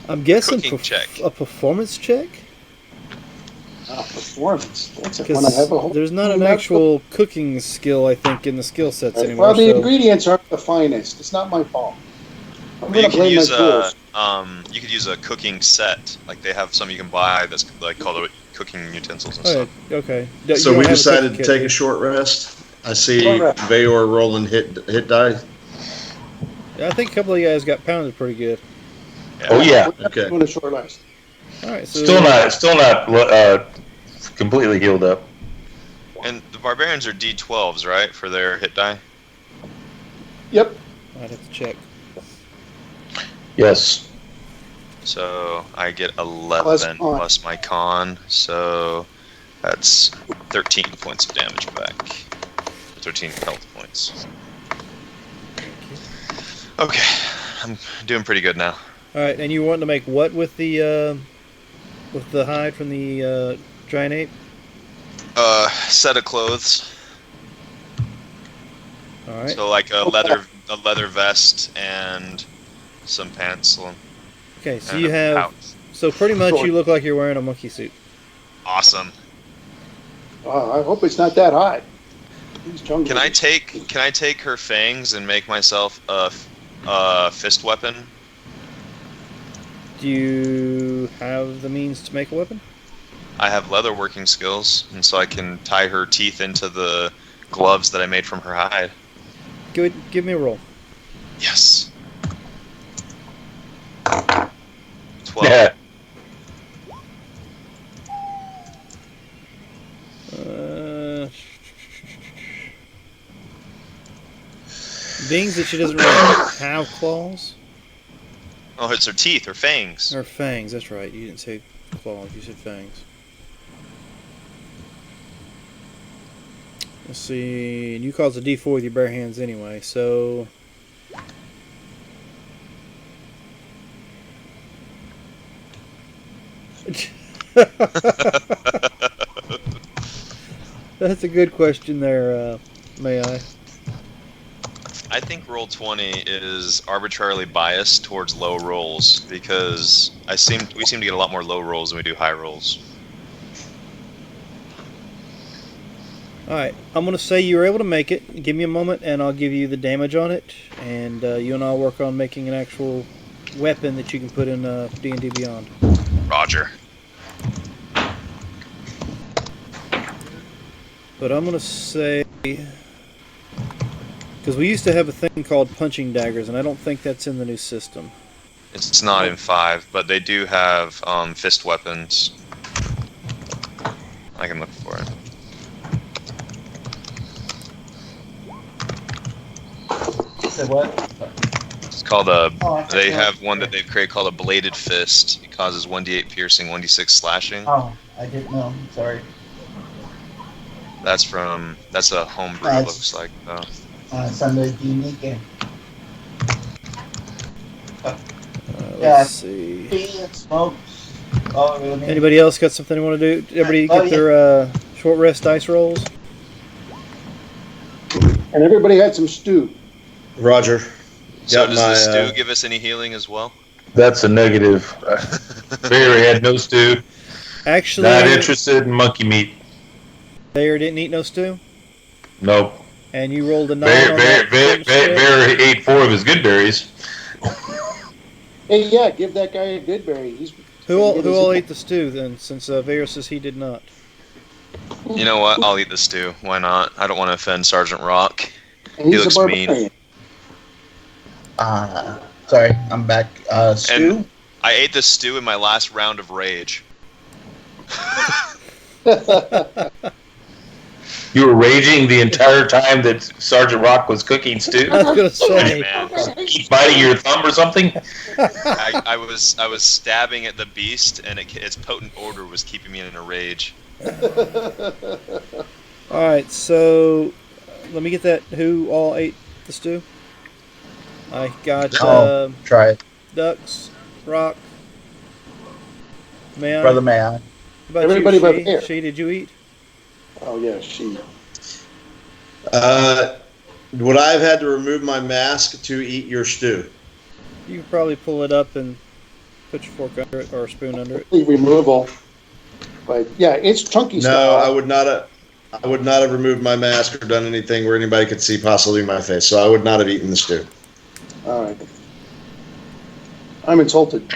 I'm guessing check. A performance check. Performance. That's it. When I have a Because whole there's not an actual cooking skill, I think, in the skill sets anymore. Well, the So ingredients aren't the finest. It's not my fault. I'm But you going to could blame use my tools. you could use a cooking set. Like they have some you can buy that's like called cooking utensils and stuff. okay. So we decided to take a short rest. I see Short rest. Vayor rolling hit die. I think a couple of you guys got pounded pretty good. Oh yeah. We're Okay. doing a short rest. All right. So Still not completely healed up. And the barbarians are D12s, right, for their hit die? Yep. I'd have to check. Yes. So I get 11 Plus con. plus my con, so that's 13 points of damage back. 13 health points. Okay, I'm doing pretty good now. All right, and you want to make what with the hide from the giant ape? Set of clothes. All right. So like a leather vest and some pants. Okay, so and you a have. pouch. So pretty much you look like you're wearing a monkey suit. Awesome. I hope it's not that hot. These jungle- Can I take her fangs and make myself a fist weapon? Do you have the means to make a weapon? I have leatherworking skills, and so I can tie her teeth into the gloves that I made from her hide. Give me a roll. Yes. 12. Yeah. Being that she doesn't really have claws Oh, it's her teeth, her fangs. or fangs. That's right. You didn't say claws. You said fangs. Let's see. And you cause a D4 with your bare hands anyway. So That's a good question there, may I? I think roll 20 is arbitrarily biased towards low rolls because we seem to get a lot more low rolls than we do high rolls. Alright, I'm going to say you were able to make it. Give me a moment and I'll give you the damage on it. And you and I will work on making an actual weapon that you can put in D&D Beyond. Roger. But I'm going to say... Because we used to have a thing called punching daggers, and I don't think that's in the new system. It's not in 5, but they do have fist weapons. I can look for it. Say what? It's called a... Oh, I They see. have one that they've created called a bladed fist. It causes 1d8 piercing, 1d6 slashing. Oh, I didn't know. Sorry. That's a homebrew, That's- looks like, though. Sunday D&D game. Let's see. Tea and smokes. Oh, really? Anybody else got something they want to do? Everybody Oh, get their short rest dice rolls? And everybody had some stew. Roger. So Got does my, the stew give us any healing as well? That's a negative. Barry had no stew. Actually, Not interested in monkey meat. Thayer didn't eat no stew? Nope. And you rolled a 9 on that? Barry ate 4 of his good berries. Hey, yeah, give that guy a good berry. Who all ate the stew then, since Vayer says he did not? You know what? I'll eat the stew. Why not? I don't want to offend Sergeant Rock. And he's He looks a mean. barbarian. Sorry, I'm back. Stew? And I ate the stew in my last round of rage. You were raging the entire time that Sergeant Rock was cooking stew? I was going to say. Hey, man. He's biting your thumb or something? I was stabbing at the beast, and its potent odor was keeping me in a rage. Alright, so let me get that. Who all ate the stew? I got Try it. Ducks, Rock. May I? Brother, may I? How about Everybody you, but She? Bear. She, did you eat? Oh, yeah, she. Would I have had to remove my mask to eat your stew? You could probably pull it up and put your fork under it or a spoon under it. Removal. But, yeah, it's chunky No, style. I would not have. I would not have removed my mask or done anything where anybody could see possibly my face. So I would not have eaten the stew. All right. I'm insulted.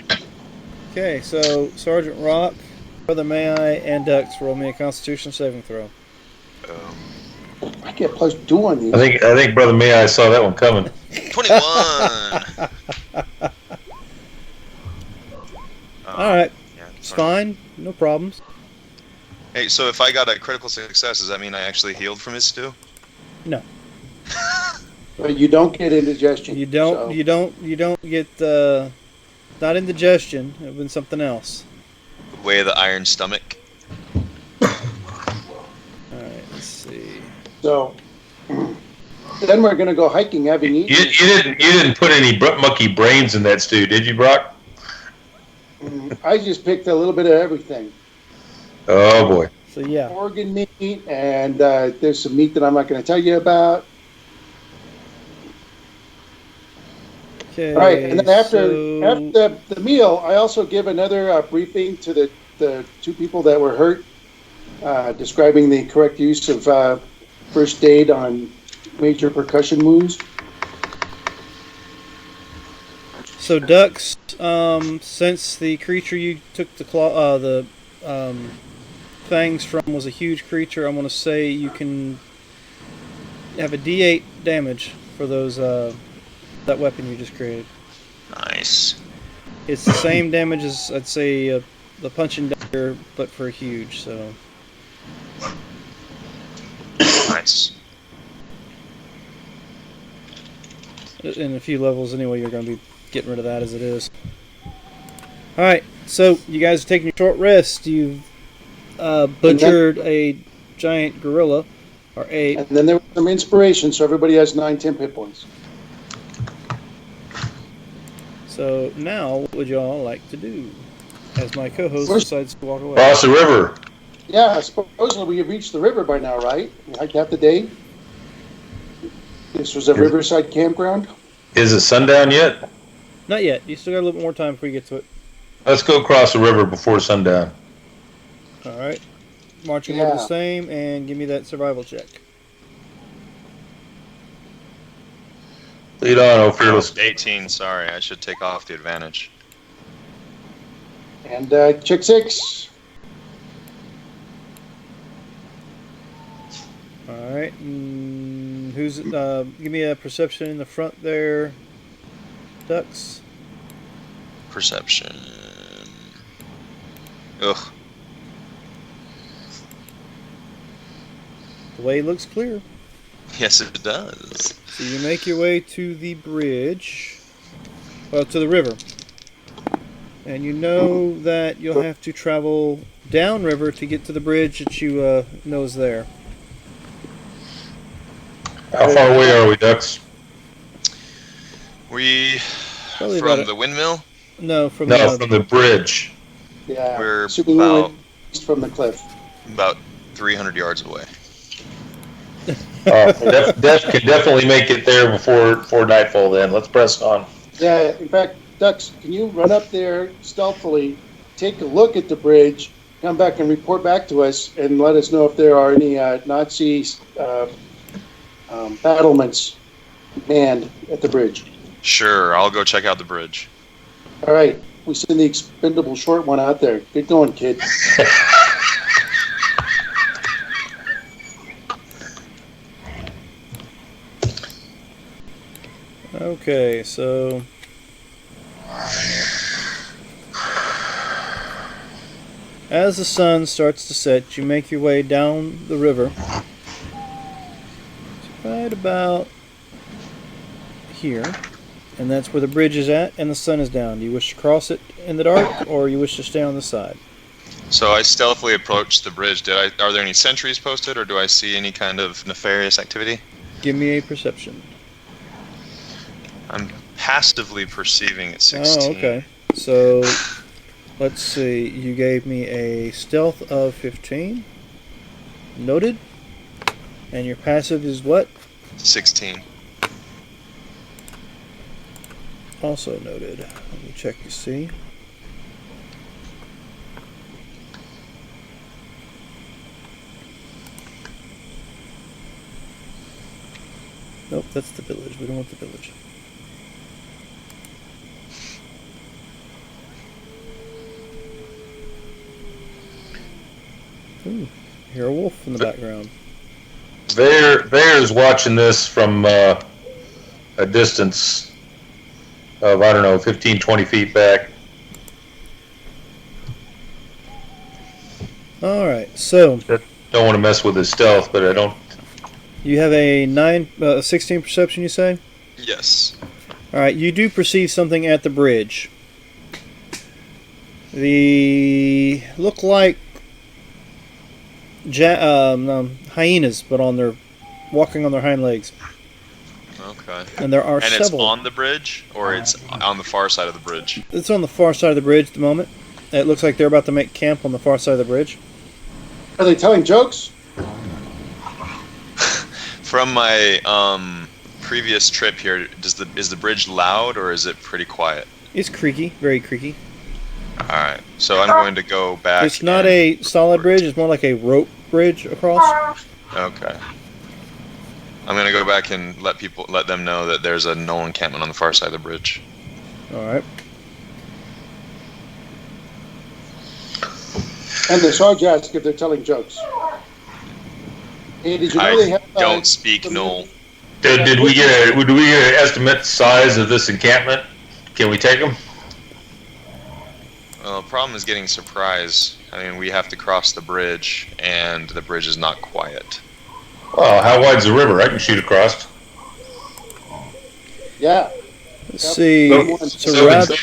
Okay, so Sergeant Rock, Brother May I, and Ducks roll me a Constitution saving throw. I get +2 on these. I think Brother May I saw that one coming. 21! Alright, Yeah, it's fine. No problems. Hey, so if I got a critical success, does that mean I actually healed from his stew? No. But you don't get indigestion. You don't get, not indigestion. It would have been something else. The way of the iron stomach. Alright, let's see. So, then we're going to go hiking having You eaten. didn't put any monkey brains in that stew, did you, Brock? I just picked a little bit of everything. Oh boy. So yeah. Organ meat, and there's some meat that I'm not going to tell you about. Okay. All right, and then after so- the meal, I also give another briefing to the 2 people that were hurt, describing the correct use of first aid on major percussion wounds. So Ducks, since the creature you took the fangs from was a huge creature, I'm going to say you can have a D8 damage for those that weapon you just created. Nice. It's the same damage as I'd say the punching dagger, but for huge. So Nice. in a few levels anyway, you're going to be getting rid of that as it is. All right, so you guys are taking a short rest. You've butchered a giant gorilla or ape. And then there was some inspiration, so everybody has 9 temp hit points. So now, what would y'all like to do? as my co-host Where's- decides to walk away. Cross the river. Yeah, supposedly we have reached the river by now, right? We hiked half the day. This was a riverside campground. Is it sundown yet? Not yet. You still got a little bit more time before you get to it. Let's go cross the river before sundown. All right. Marching order the Yeah. same, and give me that survival check. Lead on, oh Oh, fearless. 18. Sorry, I should take off the advantage. And check 6. All right. Who's? Give me a perception in the front there. Ducks. Perception. Ugh. The way looks clear. Yes, it does. So you make your way to the bridge. Well, to the river. And you know that you'll have to travel downriver to get to the bridge that you know is there. How far away are we, Ducks? We Probably from about the windmill. No, from No, the from the bridge. Yeah. We're assuming we about- went east from the cliff. About 300 yards away. Def can definitely make it there before nightfall. Then let's press on. Yeah, in fact, Ducks, can you run up there stealthily, take a look at the bridge, come back and report back to us, and let us know if there are any Nazi battlements manned at the bridge. Sure, I'll go check out the bridge. All right, we send the expendable short one out there. Get going, kid. Okay, so as the sun starts to set, you make your way down the river. It's right about here, and that's where the bridge is at, and the sun is down. Do you wish to cross it in the dark, or you wish to stay on the side? So I stealthily approached the bridge. Are there any sentries posted, or do I see any kind of nefarious activity? Give me a perception. I'm passively perceiving at 16. Oh, okay. So, let's see. You gave me a stealth of 15. Noted. And your passive is what? 16. Also noted. Let me check to see. Nope, that's the village. We don't want the village. Ooh, hear a wolf in the background. Bear's watching this from a distance of, I don't know, 15, 20 feet back. Alright, so Don't want to mess with his stealth, but I don't. you have a 16 perception, you say? Yes. Alright, you do perceive something at the bridge. The look like hyenas, but walking on their hind legs. Okay. And there are And it's several. on the bridge, or it's on the far side of the bridge? It's on the far side of the bridge at the moment. It looks like they're about to make camp on the far side of the bridge. Are they telling jokes? From my previous trip here, is the bridge loud, or is it pretty quiet? It's creaky, very creaky. Alright, so I'm going to go back. It's not and- a solid bridge, it's more like a rope bridge across. Okay. I'm gonna go back and let them know that there's a null encampment on the far side of the bridge. Alright. And the Sarge ask if they're telling jokes. Hey, did you know they I have? don't speak Null. Did we get an estimate size of this encampment? Can we take them? Well, the problem is getting surprise. I mean, we have to cross the bridge, and the bridge is not quiet. Well, how wide's the river? I can shoot across. Yeah. Let's see. It's a rather,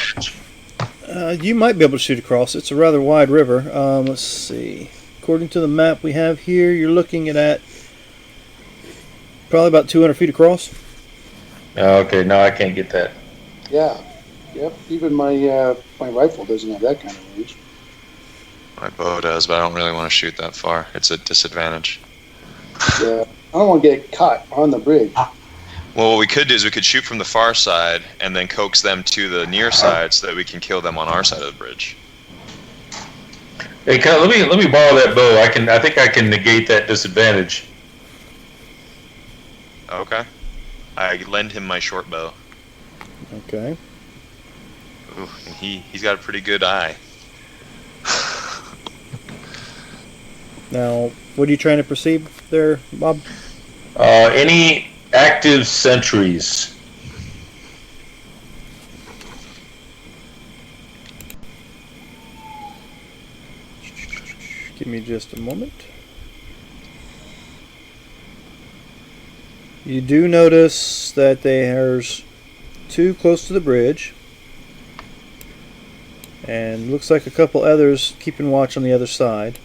you might be able to shoot across. It's a rather wide river. Let's see. According to the map we have here, you're looking at probably about 200 feet across. Okay, no, I can't get that. Yeah. Yep, even my rifle doesn't have that kind of range. My bow does, but I don't really want to shoot that far. It's a disadvantage. Yeah, I don't want to get caught on the bridge. Well, what we could do is we could shoot from the far side and then coax them to the near side so that we can kill them on our side of the bridge. Hey, let me borrow that bow. I think I can negate that disadvantage. Okay. I lend him my short bow. Okay. Ooh, and he's got a pretty good eye. Now, what are you trying to perceive there, Bob? Any active sentries? Give me just a moment. You do notice that there's two close to the bridge, and looks like a couple others keeping watch on the other side.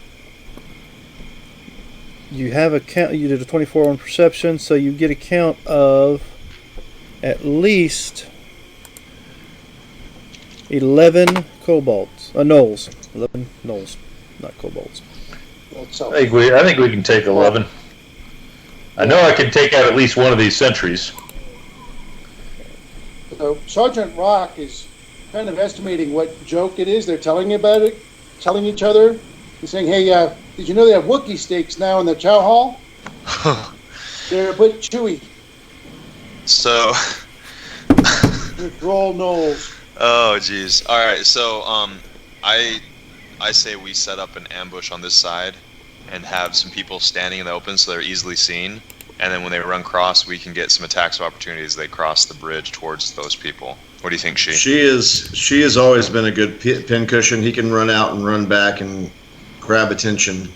You have a count. You did a 24 on perception, so you get a count of at least 11 kobolds. Gnolls. 11 gnolls, not kobolds. I think we can take 11. I know I can take out at least one of these sentries. So Sergeant Rock is kind of estimating what joke it is they're telling about it, telling each other. He's saying, "Hey, did you know they have Wookiee steaks now in the chow hall? They're a bit chewy. So. With roll knolls." Oh, jeez. All right. So, I say we set up an ambush on this side and have some people standing in the open so they're easily seen. And then when they run across, we can get some attacks of opportunity as they cross the bridge towards those people. What do you think, She? She has always been a good pincushion. He can run out and run back and grab attention.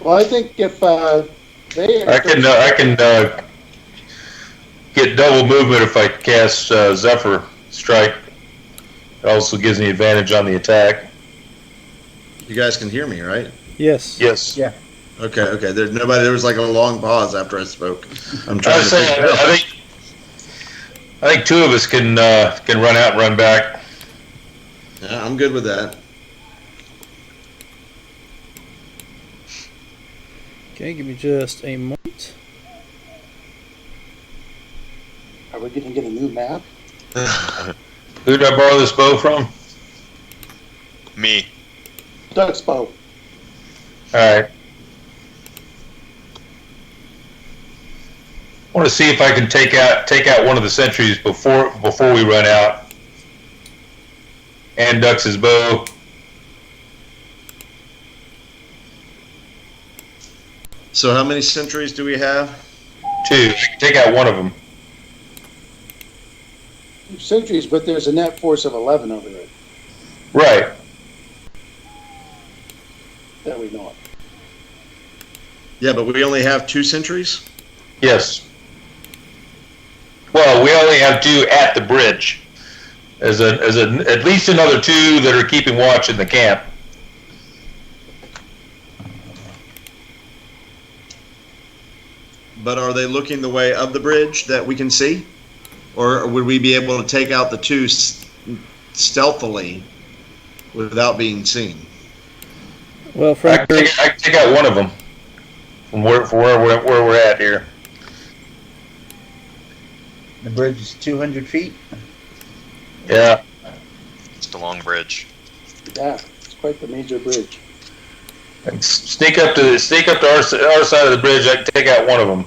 Well, I think if they... I can get double movement if I cast Zephyr Strike. It also gives me advantage on the attack. You guys can hear me, right? Yes. Yes. Yeah. Okay. There's nobody. There was like a long pause after I spoke. I'm I trying was to. saying, I think two of us can run out and run back. Yeah, I'm good with that. Okay, give me just a moment. Are we going to get a new map? Who did I borrow this bow from? Me. Doug's bow. All right. I want to see if I can take out one of the sentries before we run out. And ducks his bow. So how many sentries do we have? 2. I can take out one of them. 2 sentries, but there's a net force of 11 over there. Right. That we know of. Yeah, but we only have 2 sentries. Yes. Well, we only have 2 at the bridge. There's at least another 2 that are keeping watch in the camp. But are they looking the way of the bridge that we can see? Or would we be able to take out the 2 stealthily without being seen? Well, I Frank, can take out one of them from where we're at here. The bridge is 200 feet. Yeah. It's a long bridge. Yeah, it's quite the major bridge. And sneak up to our side of the bridge. I can take out one of them.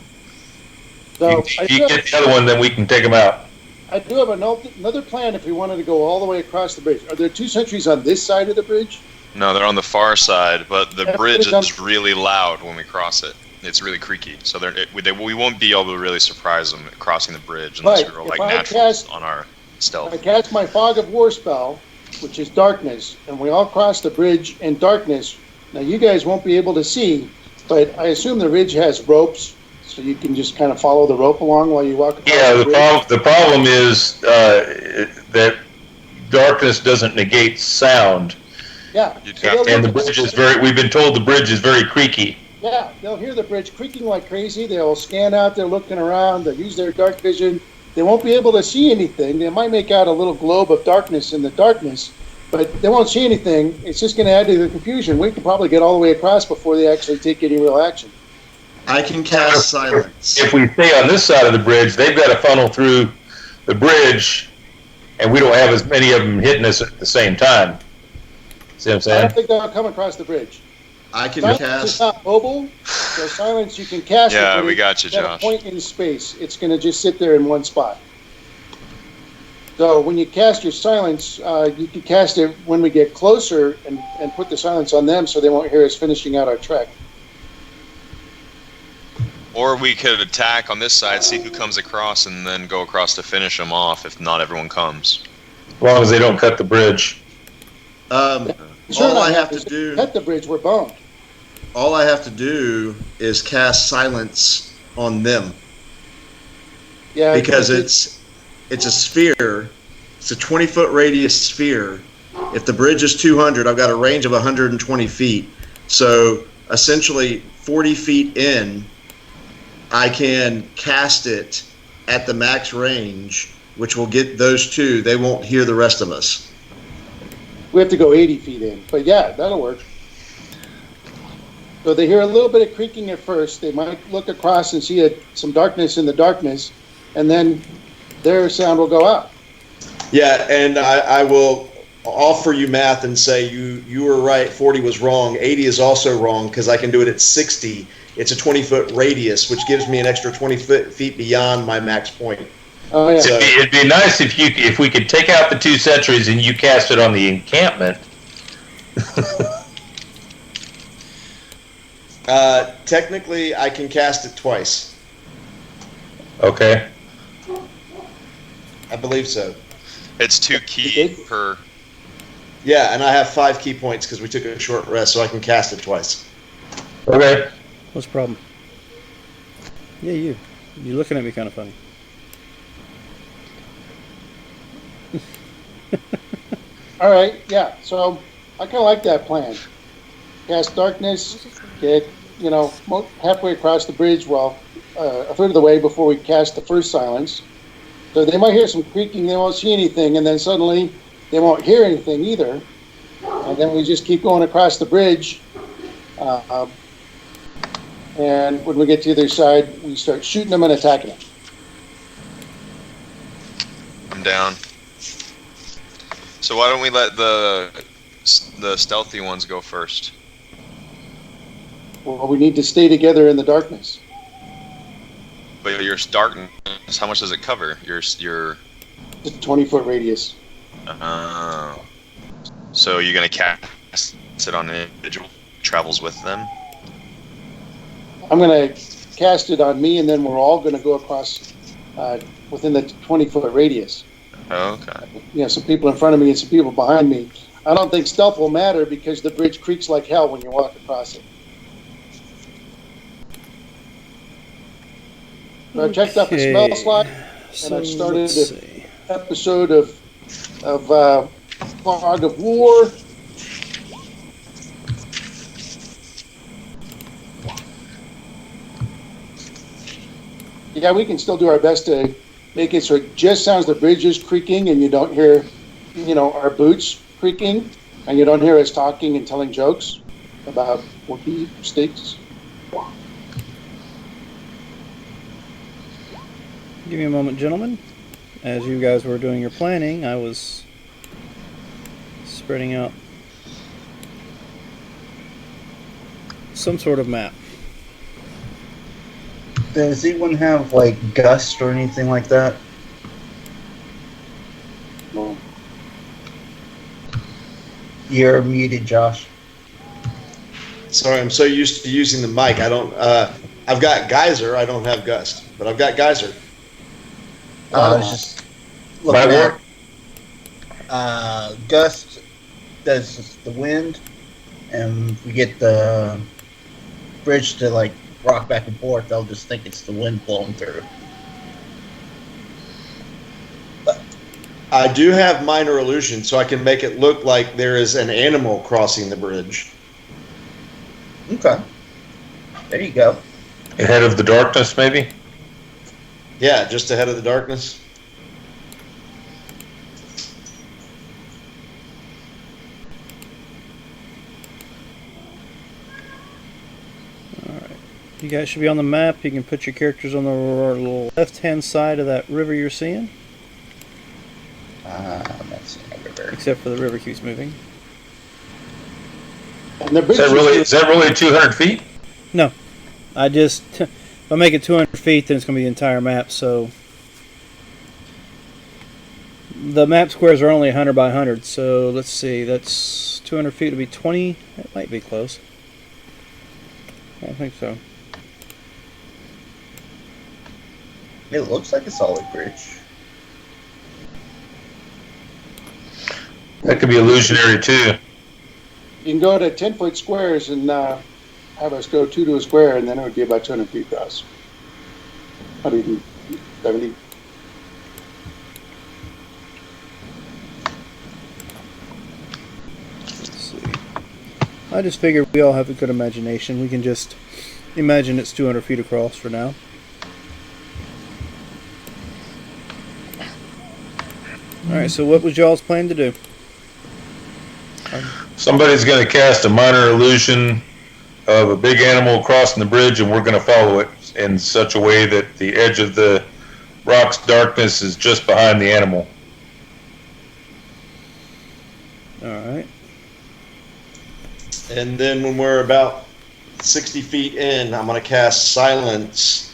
So If you get the other one, then we can take them out. I do have another plan if we wanted to go all the way across the bridge. Are there 2 sentries on this side of the bridge? No, they're on the far side, but the Yeah, bridge it's on- is really loud when we cross it. It's really creaky, so we won't be able to really surprise them crossing the bridge unless Right, we roll if like I naturals cast- on our stealth. I cast my Fog of War spell, which is darkness, and we all cross the bridge in darkness. Now, you guys won't be able to see, but I assume the ridge has ropes, so you can just kind of follow the rope along while you walk across Yeah. the bridge. The problem is that darkness doesn't negate sound, Yeah. You'd so have they'll and the look- bridge is very. We've been told the bridge is very creaky. Yeah, they'll hear the bridge creaking like crazy. They'll scan out there looking around. They'll use their dark vision. They won't be able to see anything. They might make out a little globe of darkness in the darkness, but they won't see anything. It's just going to add to the confusion. We could probably get all the way across before they actually take any real action. I can cast silence. If we stay on this side of the bridge, they've got to funnel through the bridge, and we don't have as many of them hitting us at the same time. See what I'm I saying? don't think they'll come across the bridge. I can Silence cast. is not mobile, so silence you can cast. Yeah, it, but we got you, it's at Josh. a point in space. It's going to just sit there in one spot. So when you cast your silence, you can cast it when we get closer and put the silence on them so they won't hear us finishing out our trek. Or we could attack on this side, see who comes across, and then go across to finish them off if not everyone comes. As long as they don't cut the bridge. All I have to do. Cut the bridge, we're boned. All I have to do is cast silence on them Yeah, because it's a sphere. It's a 20-foot radius sphere. If the bridge is 200, I've got a range of 120 feet. So essentially, 40 feet in, I can cast it at the max range, which will get those two. They won't hear the rest of us. we have to go 80 feet in. But yeah, that'll work. So they hear a little bit of creaking at first. They might look across and see some darkness in the darkness, and then their sound will go out. Yeah, and I will offer you math and say you were right. 40 was wrong. 80 is also wrong because I can do it at 60. It's a 20-foot radius, which gives me an extra 20 feet beyond my max point. Oh yeah. So- It'd be nice if we could take out the two sentries and you cast it on the encampment. Technically, I can cast it twice. Okay. I believe so. It's 2 key per. Yeah, and I have 5 key points because we took a short rest, so I can cast it twice. Okay. What's the problem? Yeah, you. You're looking at me kind of funny. All right, yeah. So I kind of like that plan. Cast darkness, get halfway across the bridge, well, a third of the way before we cast the first silence. So they might hear some creaking, they won't see anything, and then suddenly they won't hear anything either. And then we just keep going across the bridge. And when we get to the other side, we start shooting them and attacking them. I'm down. So why don't we let the stealthy ones go first? Well, we need to stay together in the darkness. But your darkness, how much does it cover? Your It's a 20-foot radius. So you're gonna cast it on an individual who travels with them? I'm going to cast it on me, and then we're all going to go across within the 20-foot radius. Okay. Some people in front of me and some people behind me. I don't think stealth will matter because the bridge creaks like hell when you walk across it. So I checked out the smell slide, and I started an episode of Fog of War. Yeah, we can still do our best to make it so it just sounds the bridge is creaking and you don't hear, our boots creaking, and you don't hear us talking and telling jokes about whoopee steaks. Give me a moment, gentlemen. As you guys were doing your planning, I was spreading out some sort of map. Does anyone have, gust or anything like that? No. You're muted, Josh. Sorry, I'm so used to using the mic. I don't. I've got geyser. I don't have gust, but I've got geyser. I was just looking at gust does the wind, and we get the bridge to rock back and forth. They'll just think it's the wind blowing through. I do have minor illusion, so I can make it look like there is an animal crossing the bridge. Okay. There you go. Ahead of the darkness, maybe? Yeah, just ahead of the darkness. You guys should be on the map. You can put your characters on the left-hand side of that river you're seeing. That's the river. Except for the river keeps moving. And the bridge Is that really 200 feet? No. If I make it 200 feet, then it's going to be the entire map, so... The map squares are only 100 by 100, so let's see, that's 200 feet to be 20. That might be close. I don't think so. It looks like a solid bridge. That could be illusionary too. You can go to 10-foot squares and have us go 2 to a square, and then it would be about 200 feet across. 170. Let's see. I just figured we all have a good imagination. We can just imagine it's 200 feet across for now. Alright, so what was y'all's plan to do? Somebody's going to cast a minor illusion of a big animal crossing the bridge, and we're going to follow it in such a way that the edge of the rock's darkness is just behind the animal. Alright. And then when we're about 60 feet in, I'm going to cast silence,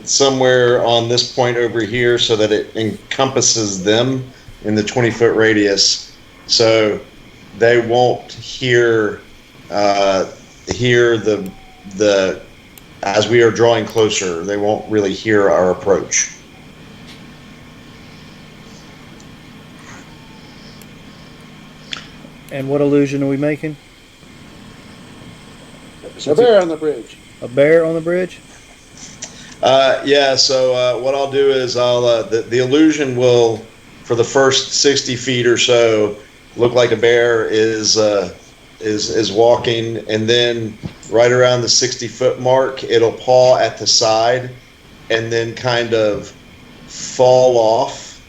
somewhere on this point over here so that it encompasses them in the 20-foot radius. So they won't hear the as we are drawing closer, they won't really hear our approach. And what illusion are we making? There's a bear on the bridge. A bear on the bridge? So what I'll do is the illusion will, for the first 60 feet or so, look like a bear is walking, and then right around the 60-foot mark, it'll paw at the side, and then kind of fall off,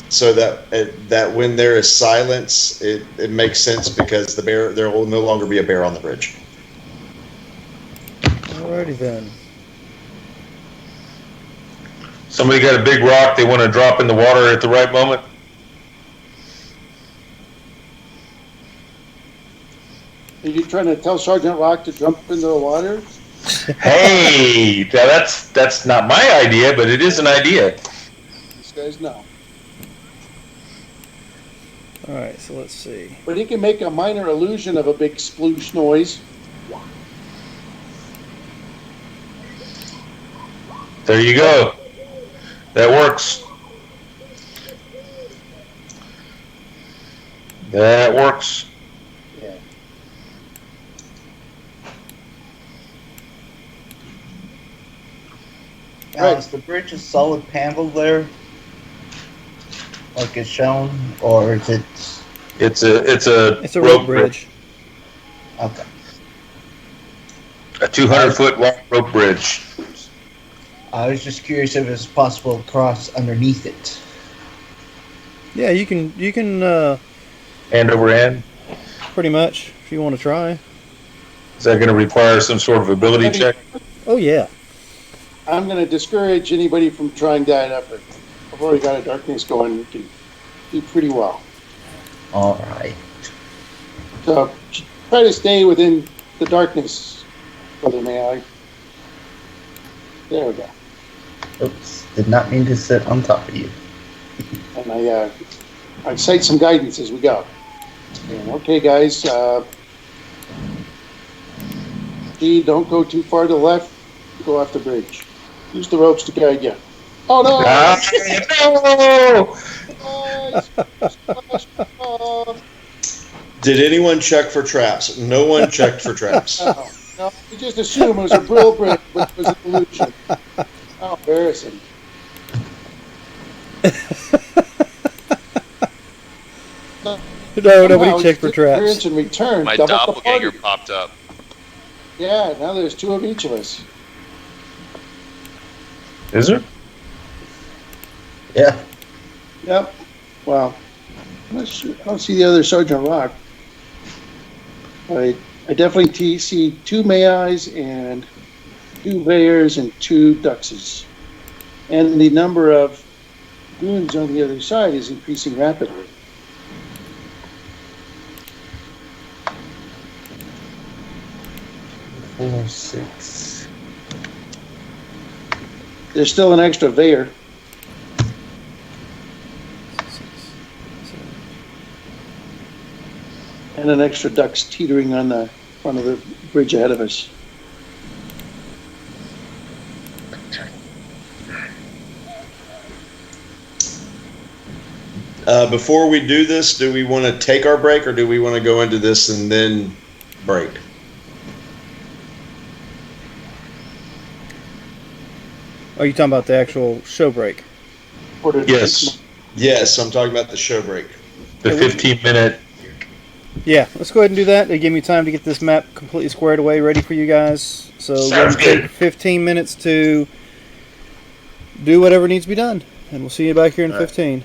so that when there is silence, it makes sense because there will no longer be a bear on the bridge. Alrighty then. Somebody got a big rock they want to drop in the water at the right moment? Are you trying to tell Sergeant Rock to jump into the water? Hey, that's not my idea, but it is an idea. These guys know. Alright, so let's see. But he can make a minor illusion of a big sploosh noise. There you go. That works. That works. Yeah. Now, is the bridge a solid panel there, like it's shown, or is it? It's a rope bridge. Okay. A 200-foot long rope bridge. I was just curious if it's possible to cross underneath it. Yeah, you can Hand over hand. pretty much if you want to try. Is that going to require some sort of ability check? Oh yeah. I'm going to discourage anybody from trying that effort. I've already got a darkness going. We can do pretty well. All right. So try to stay within the darkness, Brother May I. There we go. Oops. Did not mean to sit on top of you. And I cite some guidance as we go. And, okay, guys. G, don't go too far to the left. Go off the bridge. Use the ropes to guide you. Oh no! No! Did anyone check for traps? No one checked for traps. No, we just assume it was a brill bridge, but it was an illusion. How embarrassing. No, nobody checked for traps. In return, My double the doppelganger party. popped up. Yeah, now there's two of each of us. Is there? Yeah. Yep. Wow. I'm not sure. I don't see the other Sergeant Rock. I definitely see two Mayeyes and two Vayers and two Duxes. And the number of goons on the other side is increasing rapidly. Four, six. There's still an extra Vayer. And an extra Dux teetering on the front of the bridge ahead of us. Before we do this, do we want to take our break or do we want to go into this and then break? Are you talking about the actual show break? Yes. Yes, I'm talking about the show break. The 15-minute. Yeah, let's go ahead and do that. They give me time to get this map completely squared away, ready for you guys. So go ahead Sounds and take good. 15 minutes to do whatever needs to be done. And we'll see you back here in All right. 15.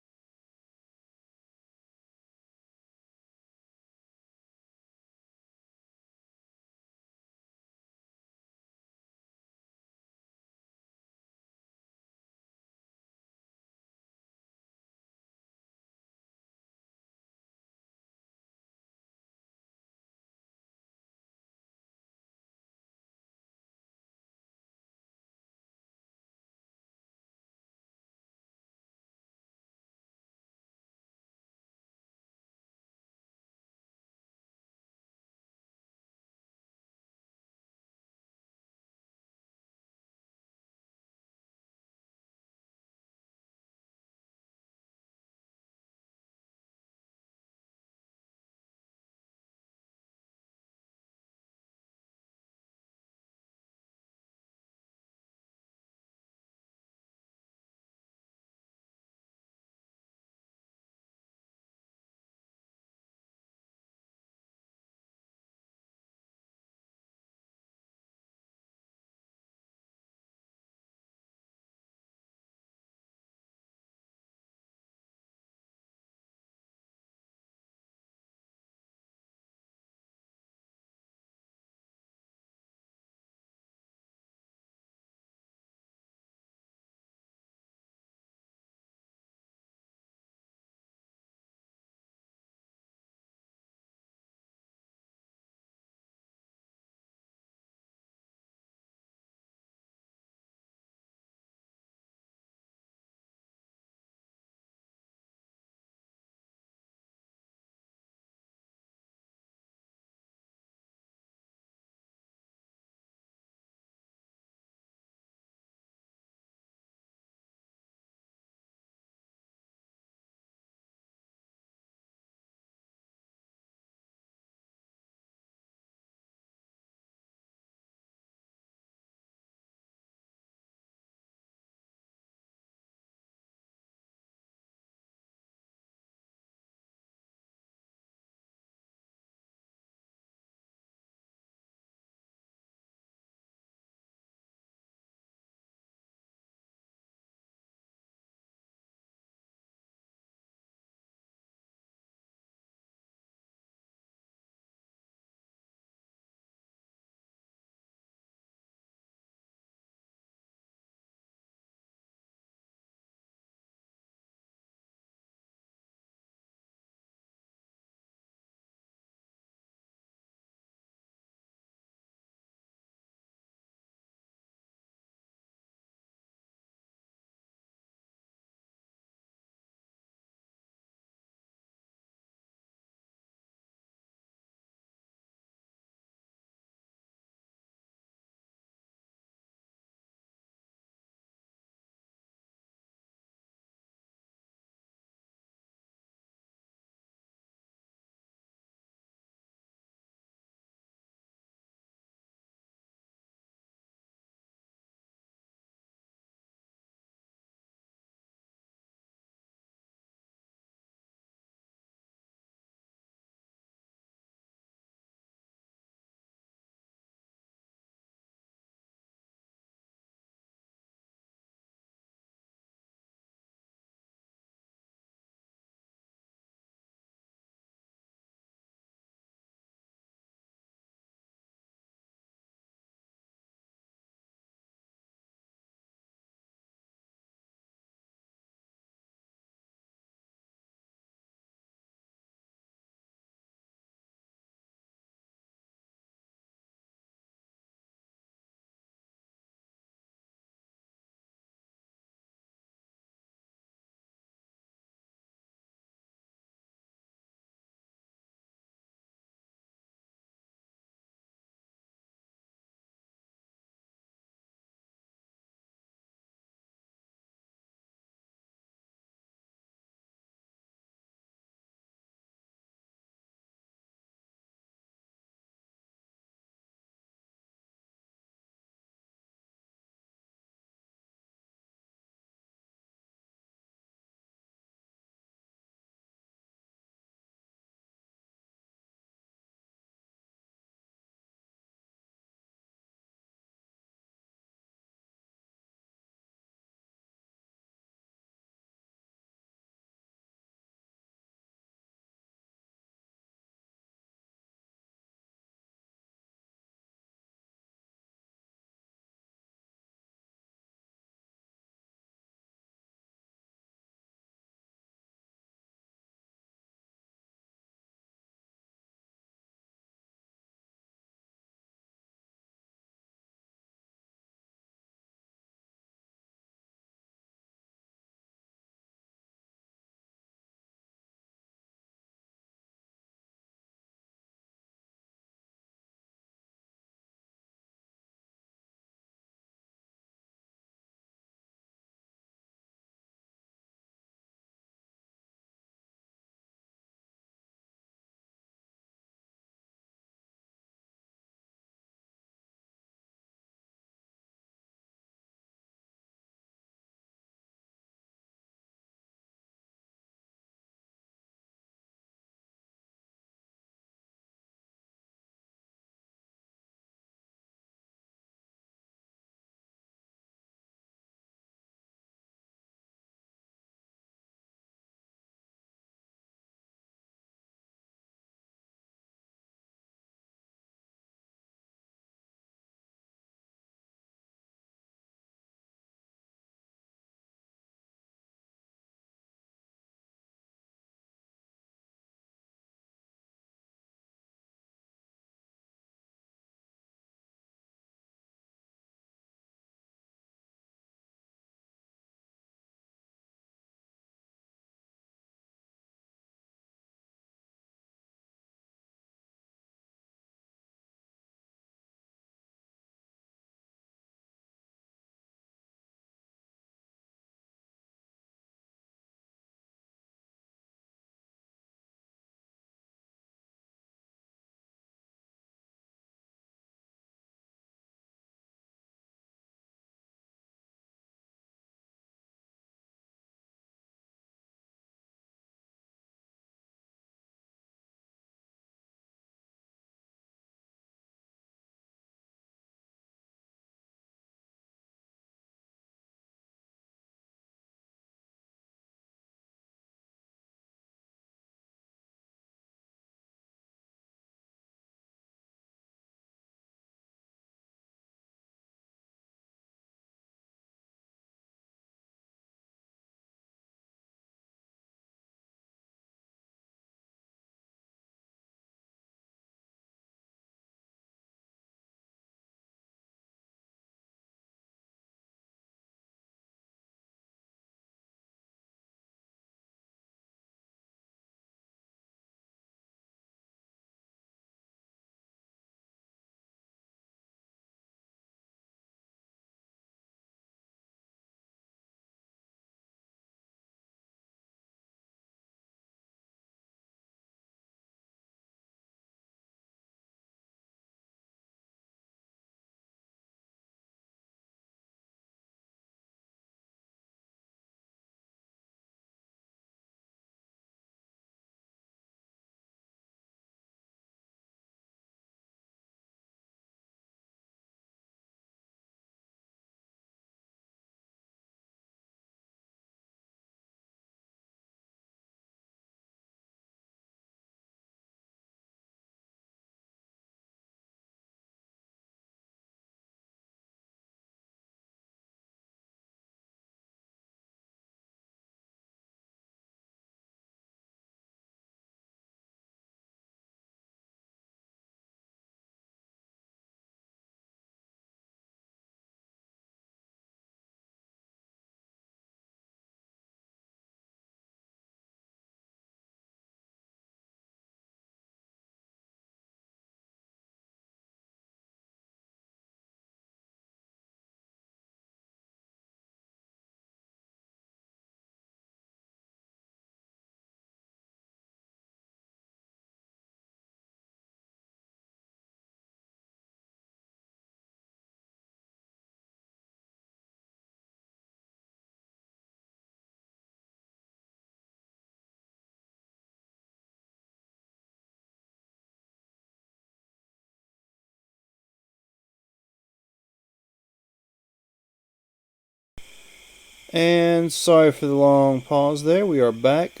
And sorry for the long pause there. We are back.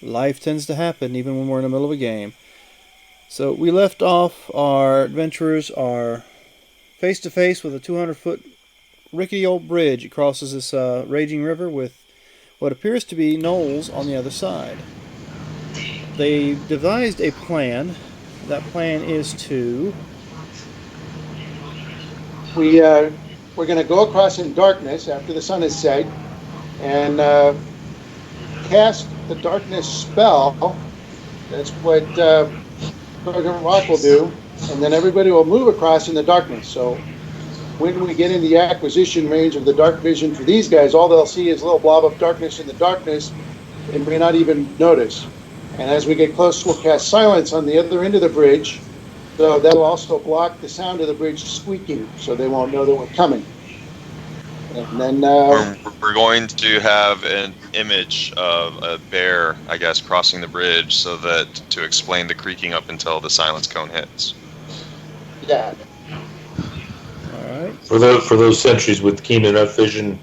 Life tends to happen even when we're in the middle of a game. So we left off. Our adventurers are face to face with a 200-foot rickety old bridge. It crosses this raging river with what appears to be knolls on the other side. They devised a plan. That plan is to... We're going to go across in darkness after the sun is set and cast the darkness spell. That's what Sergeant Rock will do. And then everybody will move across in the darkness. So when we get in the acquisition range of the dark vision for these guys, all they'll see is a little blob of darkness in the darkness and may not even notice. And as we get close, we'll cast silence on the other end of the bridge. So that'll also block the sound of the bridge squeaking, so they won't know that we're coming. And then we're going to have an image of a bear, I guess, crossing the bridge, so that to explain the creaking up until the silence cone hits. Yeah. All right. For those sentries with keen enough vision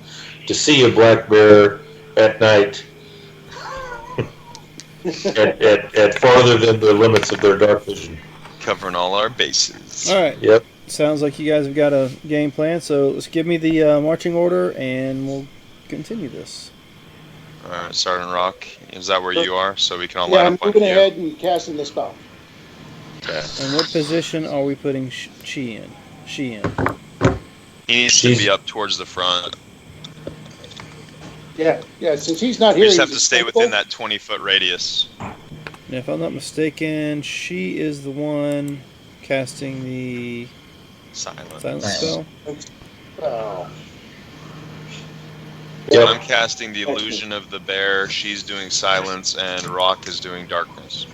to see a black bear at night, at farther than the limits of their dark vision. Covering all our bases. All right. Yep. Sounds like you guys have got a game plan. So let's give me the marching order, and we'll continue this. All right, Sergeant Rock, is that where you are? So we can all yeah, line I'm up on moving you. ahead and casting the spell. Okay. And what position are we putting she in? She in. He needs to be up towards the front. Yeah. Since he's not We here, just have he's to stay accessible. within that 20-foot radius. And if I'm not mistaken, she is the one casting the silence spell. Oh. So I'm casting the illusion of the bear, she's doing silence, and Rock is doing darkness.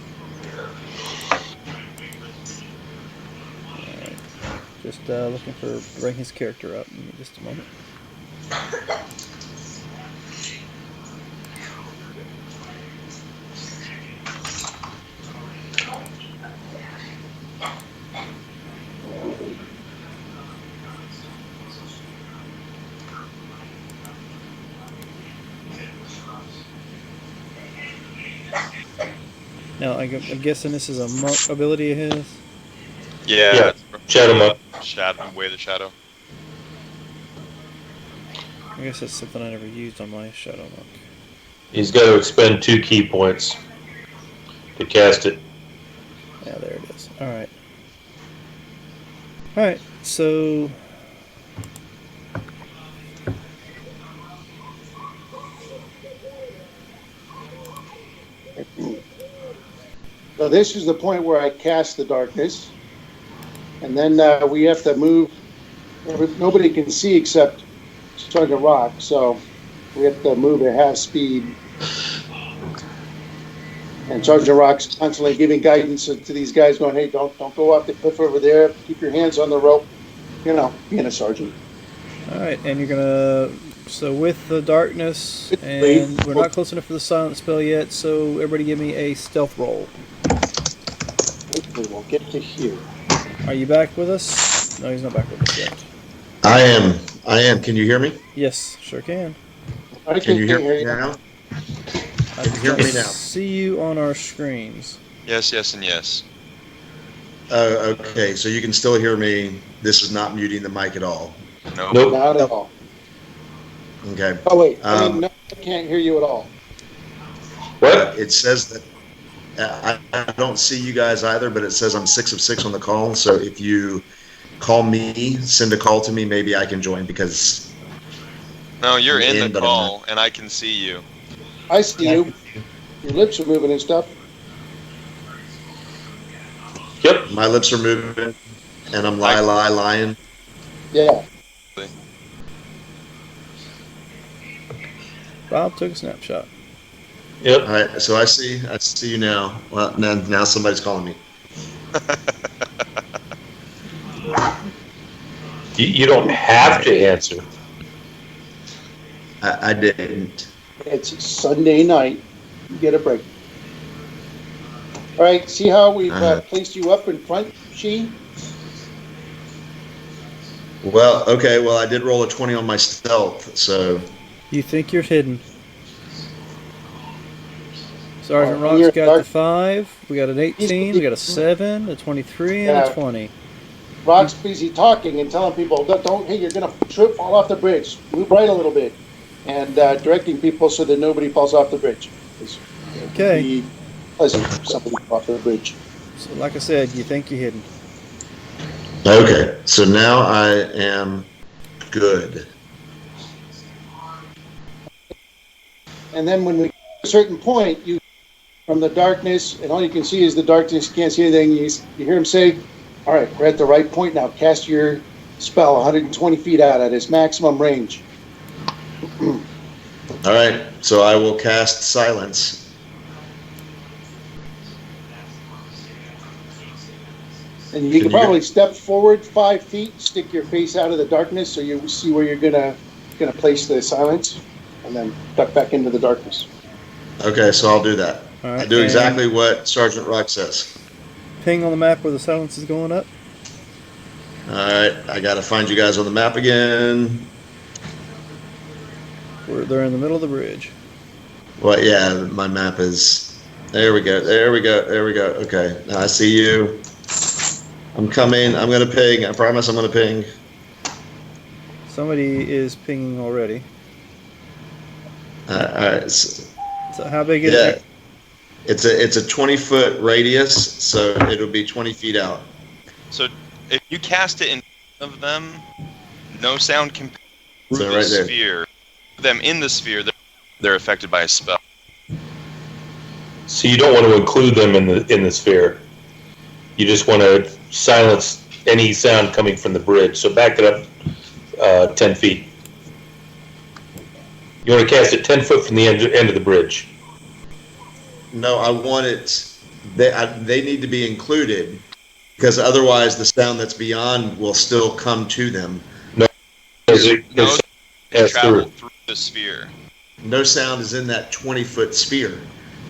Alright. Just looking for bring his character up. Give me just a moment. Now, I'm guessing this is a monk ability of his? Yeah. Shadow monk. Shadow, way the shadow. I guess that's something I never used on my Shadow Monk. He's got to expend 2 key points to cast it. Yeah, there it is. Alright. Alright, so... So this is the point where I cast the darkness. And then we have to move. Nobody can see except Sergeant Rock, so we have to move at half speed. And Sergeant Rock's constantly giving guidance to these guys, going, "Hey, don't go off the cliff over there. Keep your hands on the rope." You know, being a sergeant. All right, and you're gonna. So with the darkness, and we're not close enough for the silent spell yet. So everybody, give me a stealth roll. Hopefully, we'll get to here. Are you back with us? No, he's not back with us yet. I am. Can you hear me? Yes, sure can. Can you hear me now? I Can you hear me now? see you on our screens. Yes, yes, and yes. Okay, so you can still hear me. This is not muting the mic at all. Nope. Nope. Not at all. Okay. Oh wait, no, I can't hear you at all. What? It says that I don't see you guys either, but it says I'm 6 of 6 on the call. So if you call me, send a call to me, maybe I can join because. No, you're in the but I'm call, and I can see you. I see you. Your lips are moving and stuff. Yep. My lips are moving, and I'm lying. Yeah. Bob took a snapshot. Yep. All right, so I see you now. Well, now somebody's calling me. You don't have to answer. I didn't. It's Sunday night. You get a break. All right, see how we've placed you up in front, She? Well, okay. Well, I did roll a 20 on my stealth, so You think you're hidden. Sergeant Oh, Rock's you're got dark. the 5. We got an 18. We got a 7, a 23, and a Yeah. 20. Rock's busy talking and telling people, don't, hey, you're going to trip, fall off the bridge. Move right a little bit. And directing people so that nobody falls off the bridge. It would Okay. be pleasant for somebody to fall off the bridge. So, like I said, you think you're hidden. Okay, so now I am good. And then when we get to a certain point, you from the darkness, and all you can see is the darkness. You can't see anything. You hear him say, all right, we're at the right point now. Cast your spell 120 feet out at its maximum range. All right, so I will cast silence. And you Can can you- probably step forward 5 feet, stick your face out of the darkness so you see where you're gonna place the silence, and then duck back into the darkness. Okay, so I'll do that. All right. I do exactly what Sergeant Rock says. Ping on the map where the silence is going up. All right, I got to find you guys on the map again. They're in the middle of the bridge. Well, yeah, my map is. There we go. There we go. There we go. Okay, now I see you. I'm coming. I'm gonna ping. I promise I'm gonna ping. Somebody is pinging already. All right. So, So how big is yeah, it? it's a 20-foot radius, so it'll be 20 feet out. So if you cast it in front of them, no sound can pass through So the right there. sphere. Them in the sphere, they're affected by a spell. So you don't want to include them in the sphere. You just want to silence any sound coming from the bridge. So back it up 10 feet. You want to cast it 10 foot from the end of the bridge. No, I want it. They need to be included because otherwise the sound that's beyond will still come to them. No, Pass travel through. through the sphere. No sound is in that 20-foot sphere.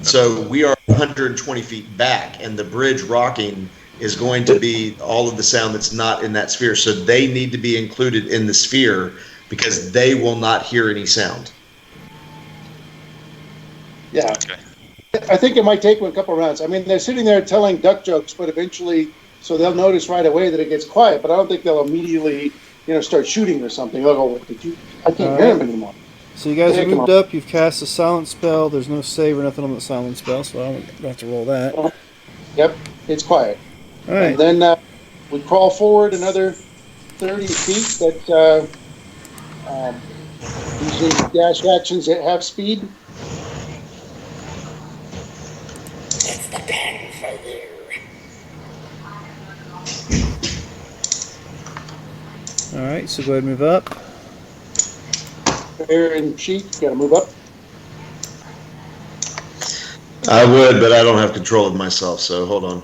So we are 120 feet back, and the bridge rocking is going to be all of the sound that's not in that sphere. So they need to be included in the sphere because they will not hear any sound. Yeah. Okay. I think it might take them a couple rounds. I mean, they're sitting there telling duck jokes, but eventually, so they'll notice right away that it gets quiet, but I don't think they'll immediately, start shooting or something. They'll go, I can't hear him anymore. So you guys have Pick 'em moved up. You've cast a silent spell. There's no save or nothing on the silent spell, so I don't have to roll that. All Yep, it's quiet. right. And then we crawl forward another 30 feet, that using dash actions at half speed. All right. So go ahead and move up. Bear and sheep, got to move up. I would, but I don't have control of myself, so hold on.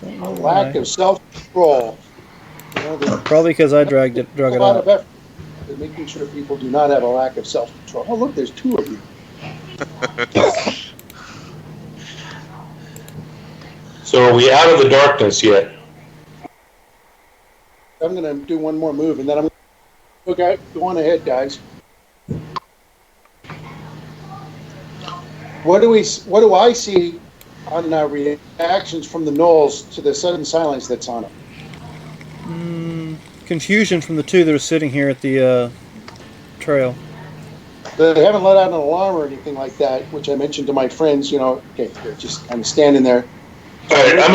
Don't know Lack why. of self-control. There's Probably because I drug a it lot out. of effort in making sure people do not have a lack of self-control. Oh, look, there's 2 of you. So are we out of the darkness yet? I'm going to do one more move, and then I'm going to go on ahead, guys. What do I see on reactions from the gnolls to the sudden silence that's on them? Confusion from the 2 that are sitting here at the trail. They haven't let out an alarm or anything like that, which I mentioned to my friends. Okay, they're just kind of standing there. All right, I'm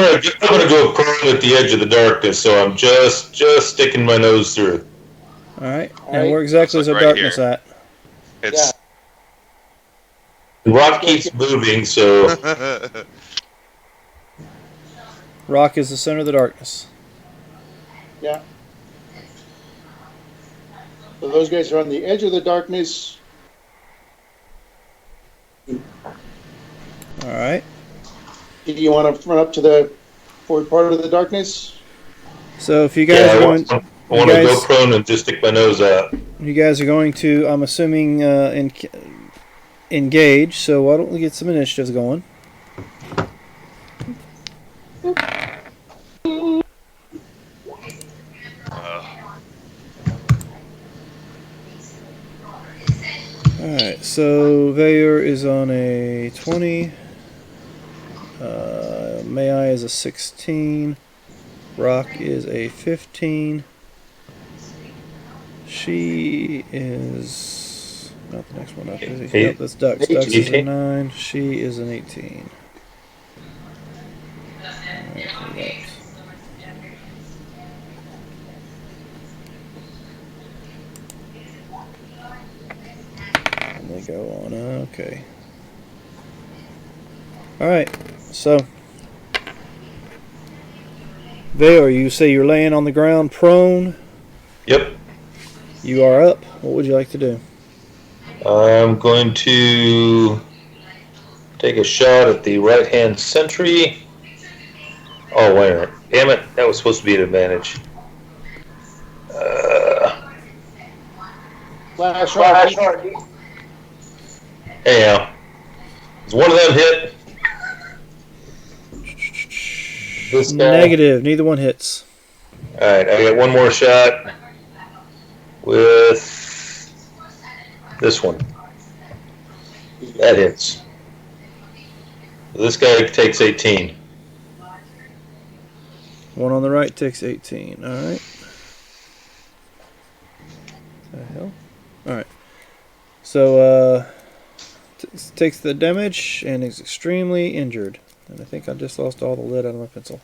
gonna go prone at the edge of the darkness, so I'm just sticking my nose through. All right. All And right. where exactly is Looks our like right darkness here. at? It's The rock keeps moving, so Rock is the center of the darkness. Yeah. So those guys are on the edge of the darkness. All right. Do you want to run up to the forward part of the darkness? So if you guys yeah, are I going, want to go guys- prone and just stick my nose out. you guys are going to, I'm assuming, engage. So why don't we get some initiatives going? so Vayor is on a 20. Mai is a 16. Rock is a 15. She is not the next one up, is he? Yep, that's Dux. Dux is a 9. She is an 18. Alright, and they go on. Okay. Alright, so Vayor, you say you're laying on the ground prone. Yep. You are up. What would you like to do? I'm going to take a shot at the right-hand sentry. Oh, wait a minute. Damn it. That was supposed to be an advantage. Flash RD. Anyhow. Is one of them hit? This guy? Negative. Neither one hits. Alright, I got one more shot with this one. That hits. This guy takes 18. One on the right takes 18. Alright. The hell? Alright. So, takes the damage and is extremely injured. And I think I just lost all the lead out of my pencil.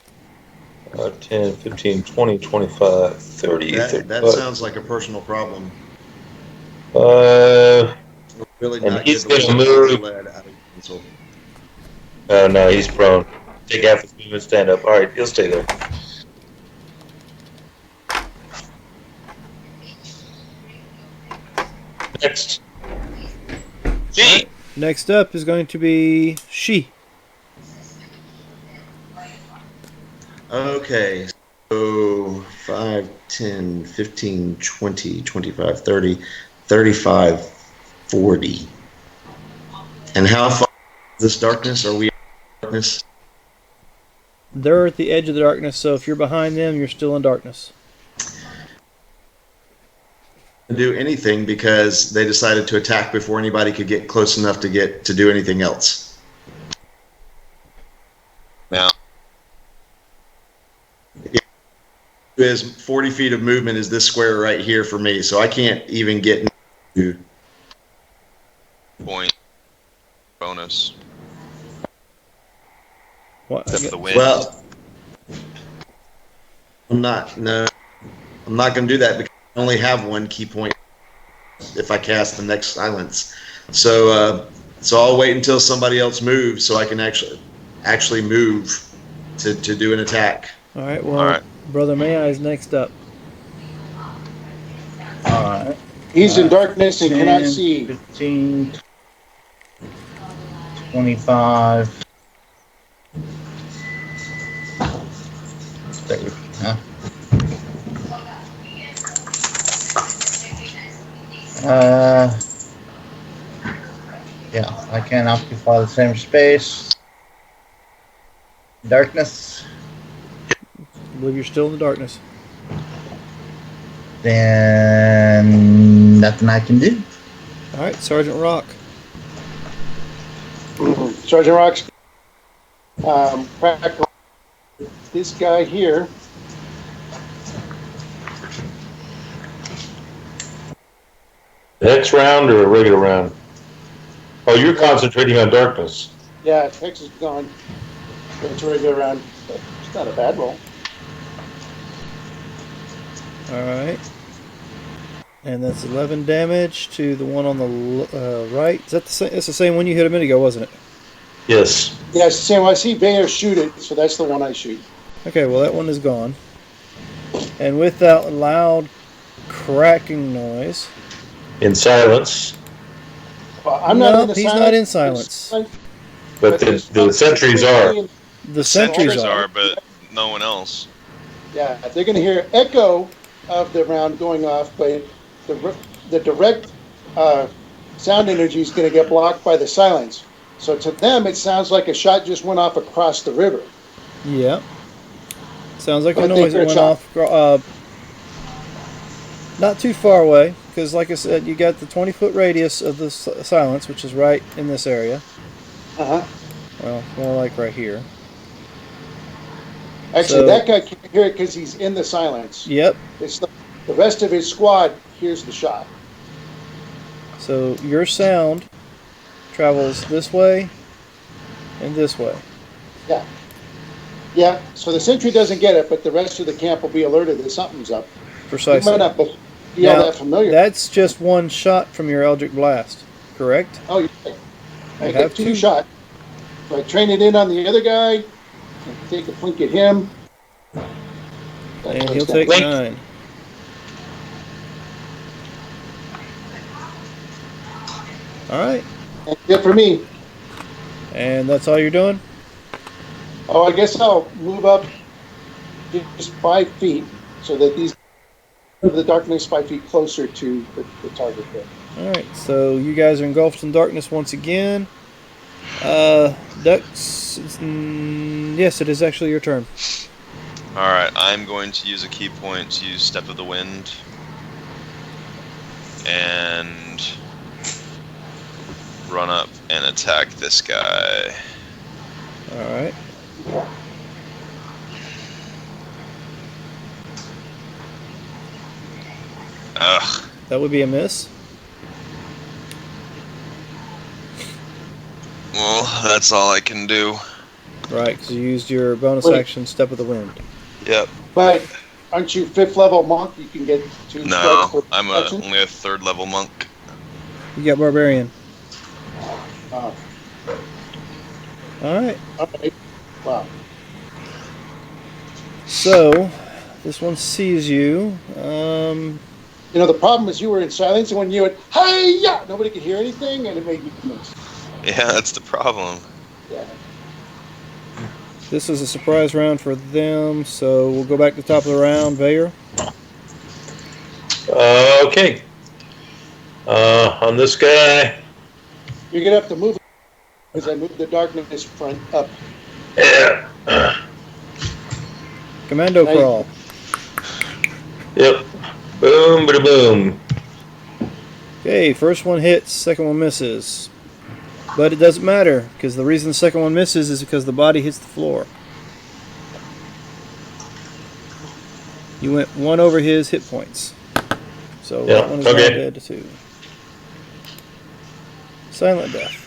10, 15, 20, 25, 30, That 35. sounds like a personal problem. Really And not he's good to gonna lose all the move. lead out of your pencil. Oh, no, he's prone. Take half his movement, stand up. Alright, he'll stay there. Next. G! Next up is going to be she. Okay, so 5, 10, 15, 20, 25, 30, 35, 40. And how far is this darkness? Are we in darkness? They're at the edge of the darkness, so if you're behind them, you're still in darkness. Do anything because they decided to attack before anybody could get close enough to do anything else. Now, Is 40 feet of movement is this square right here for me, so I can't even get into. point bonus. What? Except for the wind. Well, I'm not going to do that because I only have one key point if I cast the next silence. So I'll wait until somebody else moves so I can actually move to do an attack. All right. Well, All right. Brother Mai is next up. Alright. He's in darkness and cannot see. 15, 25. Huh? Yeah, I can occupy the same space. Darkness. I believe you're still in the darkness. Then nothing I can do. All right, Sergeant Rock. Sergeant Rock's practical. This guy here. Next round or a regular round? Oh, you're concentrating on darkness. Yeah, Hex is gone. It's a regular round. But it's not a bad roll. All right. And that's 11 damage to the one on the right. Is that the same? It's the same one you hit a minute ago, wasn't it? Yes. Yeah, it's the same. I see Bayer shoot it, so that's the one I shoot. Okay, well that one is gone. And with that loud cracking noise. In silence. Well, I'm not No, in the he's silence. not in silence. But the sentries are. The sentries Sentries are. but no one else. Yeah, they're going to hear echo of the round going off, but the direct sound energy is going to get blocked by the silence. So to them, it sounds like a shot just went off across the river. Yeah. Sounds like I a think noise that they're went shot. off. Not too far away, because like I said, you got the 20-foot radius of the silence, which is right in this area. Uh huh. Well, more like right here. Actually, So- that guy can't hear it because he's in the silence. Yep. It's the rest of his squad hears the shot. So your sound travels this way and this way. Yeah. Yeah. So the sentry doesn't get it, but the rest of the camp will be alerted that something's up. You Precisely. might not be all Now, that familiar. that's just one shot from your Eldritch Blast, correct? Oh, you're right. I You get have two two. shots. So I train it in on the other guy and take a blink at him. And he'll take Blink. 9. Alright. That's it for me. And that's all you're doing? Oh, I guess I'll move up just 5 feet so that these move the darkness 5 feet closer to the target there. Alright, so you guys are engulfed in darkness once again. Ducks, yes, it is actually your turn. Alright, I'm going to use a key point to use Step of the Wind. And run up and attack this guy. Alright. Ugh. That would be a miss. Well, that's all I can do. Right, because you used your bonus Wait. action, Step of the Wind. Yep. But aren't you 5th level monk? You can get 2 No, strikes per I'm action? only a 3rd level monk. You got Barbarian. Oh, Alright, all right. Wow. so this one sees you. You know, the problem is you were in silence, and when you went, hey, yeah, nobody could hear anything, and it made you miss. Yeah, that's the problem. Yeah. This is a surprise round for them, so we'll go back to the top of the round. Vayer. Okay. On this guy. You're going to have to move because I moved the darkness front up. Yeah. Commando Nice. crawl. Yep. Boom, bada boom. Okay, first one hits, second one misses. But it doesn't matter, because the reason the second one misses is because the body hits the floor. You went 1 over his hit points. So Yeah, that one is now okay. dead too. Silent death.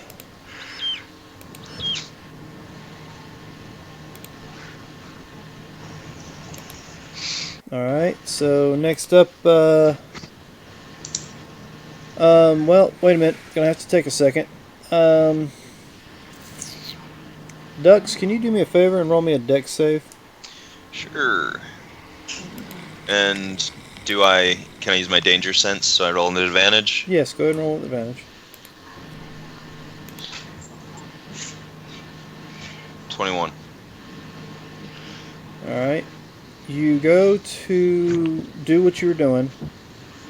Alright, so next up, well, wait a minute. Gonna have to take a second. Ducks, can you do me a favor and roll me a dex save? Sure. And can I use my danger sense so I roll an advantage? Yes, go ahead and roll with advantage. 21. Alright. You go to do what you were doing.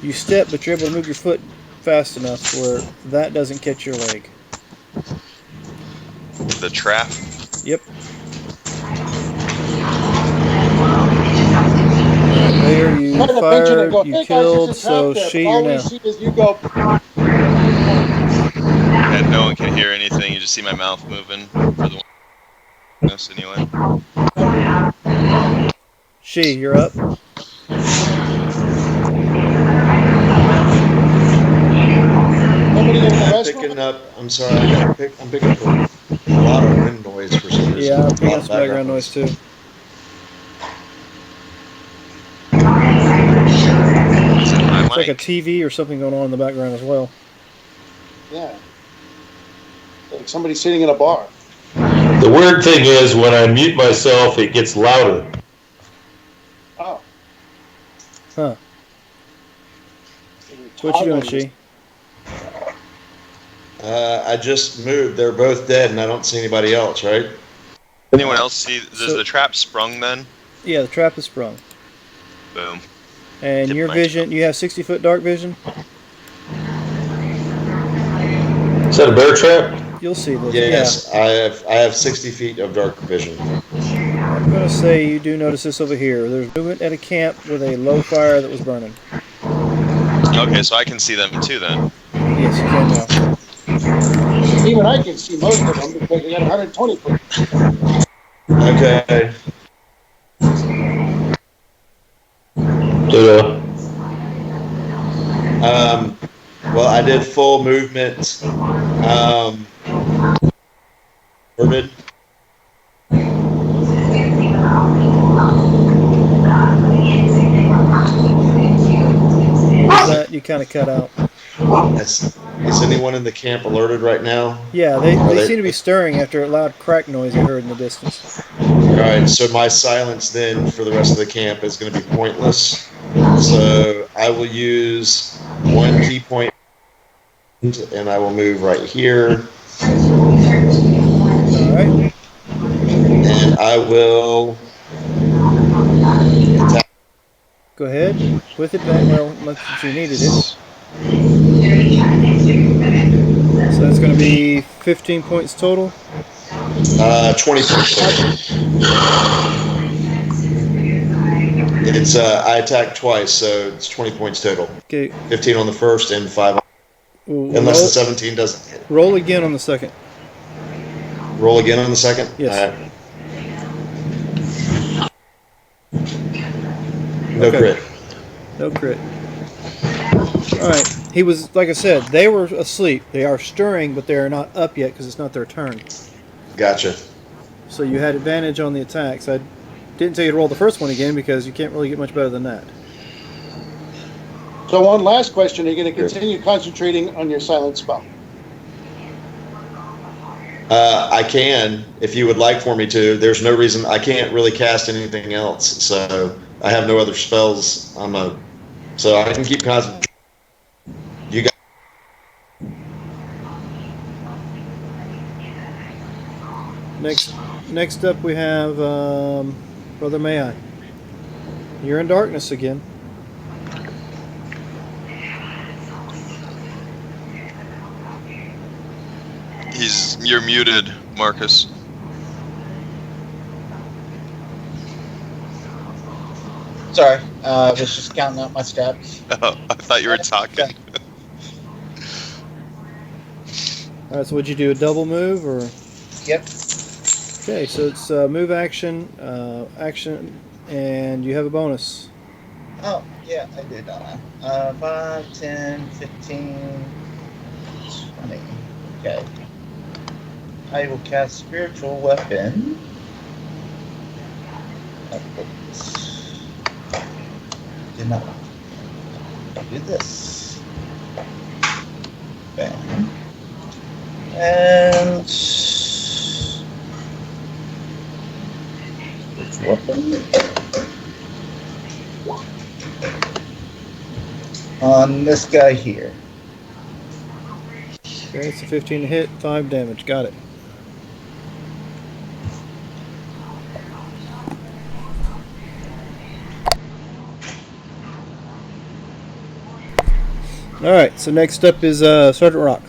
You step, but you're able to move your foot fast enough where that doesn't catch your leg. The trap. Yep. There you Try to mention it, fired, go, you hey guys, killed, there's a trap so there. she But all you're we now. see is you go. And no one can hear anything. You just see my mouth moving for the one anyway. She, you're up. Nobody in the I'm restaurant? picking up. I'm sorry. I'm picking up a lot of wind noise for some reason. Yeah, I'm A lot picking of up some background noise too. My It's like a mic. TV or something going on in the background as well. Yeah. Like somebody sitting in a bar. The weird thing is, when I mute myself, it gets louder. Oh. Huh. What you doing, She? I just moved. They're both dead, and I don't see anybody else. Right? Anyone else see? Does So- the trap sprung then? Yeah, the trap is sprung. Boom. And Tip your my vision, you have 60-foot dark vision? Is that a bear trap? You'll see this. Yes, I have 60 feet of dark vision. Yeah. I'm going to say you do notice this over here. There's movement at a camp with a low fire that was burning. Okay, so I can see them too then. Yes, you can now. Even I can see most of them because they got 120 foot. Okay. Ditto. Well, I did full movement. Ordered. What was that? You kind of cut out. Is anyone in the camp alerted right now? Yeah, they Are seem to be stirring after a loud crack noise I heard in the distance. All right, so my silence then for the rest of the camp is going to be pointless. So I will use one key point, and I will move right here, All right. and I will attack. Go ahead with advantage. Well, much that you needed it. So that's going to be 15 points total. 20 points total. It's I attack twice, so it's 20 points total. Okay. 15 on the first and 5 on We'll unless the 17 doesn't hit. roll again on the second. Roll again on the second? Yes. All right. No Okay. crit. No crit. All right. He was, like I said, they were asleep. They are stirring, but they are not up yet because it's not their turn. Gotcha. So you had advantage on the attacks. I didn't tell you to roll the first one again because you can't really get much better than that. So one last question: are you going to continue concentrating on your silent spell? I can, if you would like for me to. There's no reason I can't really cast anything else, so I have no other spells. So I can keep concentrating. You got. Next up, we have Brother May I. You're in darkness again. You're muted, Marcus. Sorry, I was just counting out my steps. Oh, I thought you were talking. All right. So would you do a double move or? Yep. Okay. So it's move action, and you have a bonus. Oh, yeah, I did. 5, 10, 15, 20. Okay. I will cast Spiritual Weapon. Did not do this. Bam. And weapon on this guy here. Okay. It's a 15 to hit, 5 damage. Got it. All right. So next up is Sergeant Rock.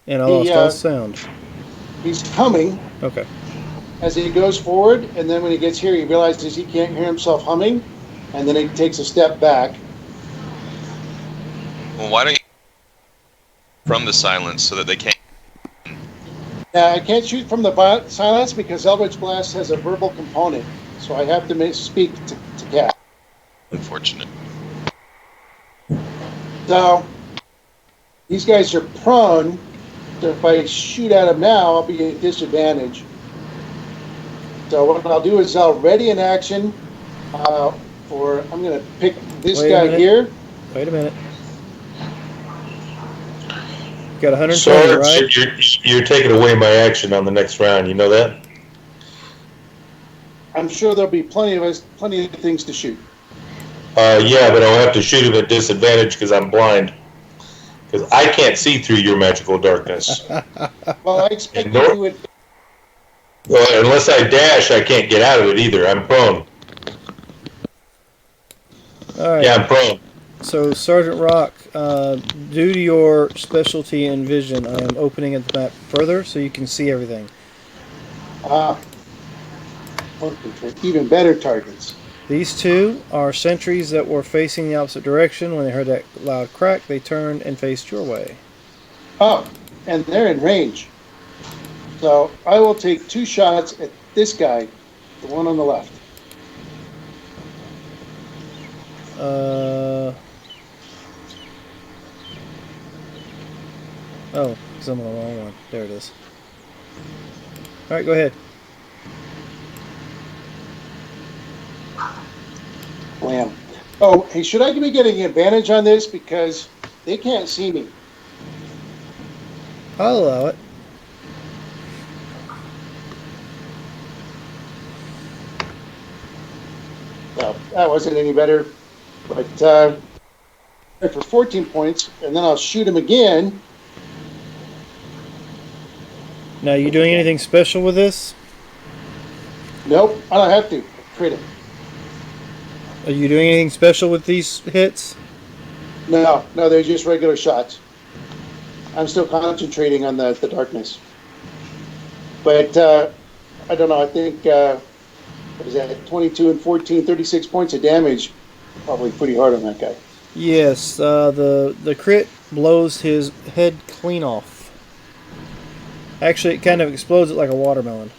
And I lost all sound. He's humming Okay. as he goes forward, and then when he gets here, he realizes he can't hear himself humming, and then he takes a step back. Well, why don't you from the silence so that they can't? Now, I can't shoot from the silence because Eldritch Blast has a verbal component, so I have to speak to Cat. Unfortunate. So, these guys are prone, so if I shoot at them now, I'll be at disadvantage. So what I'll do is I'll ready an action I'm going to pick this Wait a guy minute. here. Wait a minute. You got 120, Sarge, right? you're taking away my action on the next round. You know that? I'm sure there'll be plenty of things to shoot. Yeah, but I'll have to shoot him at disadvantage because I'm blind. Because I can't see through your magical darkness. Well, I expect And you would. Well, unless I dash, I can't get out of it either. I'm prone. All right. Yeah, I'm prone. So, Sergeant Rock, due to your specialty in vision, I am opening the map further so you can see everything. Even better targets. These two are sentries that were facing the opposite direction. When they heard that loud crack, they turned and faced your way. Oh, and they're in range. So I will take 2 shots at this guy, the one on the left. Oh, because I'm on the wrong one. There it is. Alright, go ahead. Blam. Oh, hey, should I be getting advantage on this because they can't see me? I'll allow it. Well, that wasn't any better. But for 14 points, and then I'll shoot him again. Now, you doing anything special with this? Nope, I don't have to. Crit him. Are you doing anything special with these hits? No, they're just regular shots. I'm still concentrating on the darkness. But I don't know. I think, what is that, 22 and 14, 36 points of damage. Probably pretty hard on that guy. Yes, the crit blows his head clean off. Actually, it kind of explodes it like a watermelon.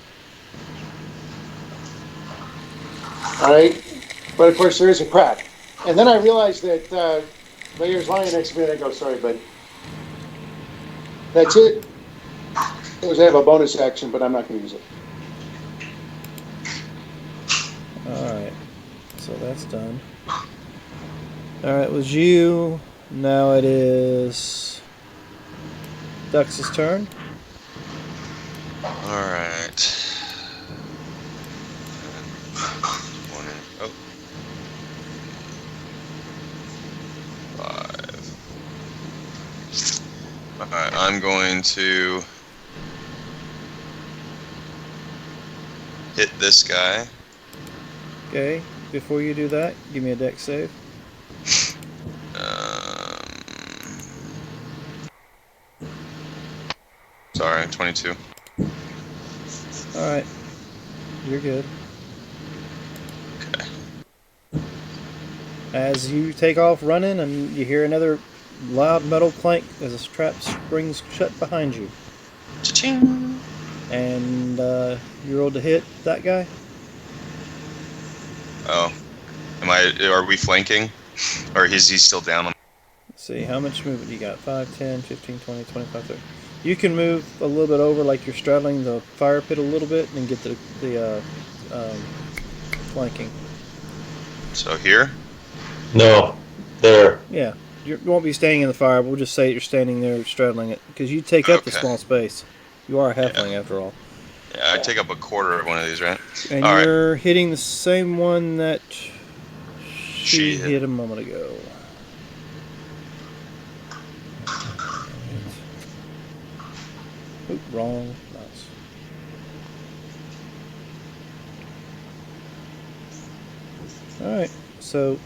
All right. But of course, there is a crack. And then I realized that Layer's lying next to me, and I go, sorry, bud. That's it. Of course, I have a bonus action, but I'm not going to use it. Alright, so that's done. Alright, it was you. Now it is Dux's turn. Alright. Oh. 5. Alright, I'm going to hit this guy. Okay, before you do that, give me a dex save. Sorry, 22. Alright, you're good. Okay. As you take off running, and you hear another loud metal clank as a trap springs shut behind you. Cha-ching! And you rolled to hit that guy? Oh. Are we flanking? Or is he still down on? Let's see, how much movement you got? 5, 10, 15, 20, 25, 30. You can move a little bit over like you're straddling the fire pit a little bit and get the flanking. So here? No, there. Yeah, you won't be staying in the fire, but we'll just say you're standing there straddling it because you take up the Okay. small space. You are a halfling after all. Yeah, I take up a quarter of one of these, right? And All right. you're hitting the same one that She she hit a moment ago. Oop, wrong. Nice. Alright, so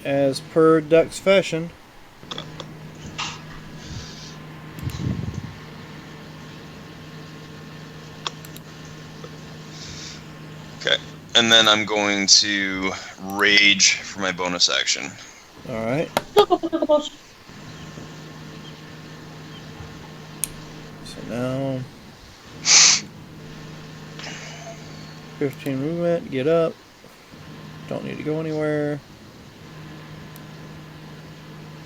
as per Duck's fashion, Okay. And then I'm going to rage for my bonus action. alright. So now 15 movement, get up. Don't need to go anywhere.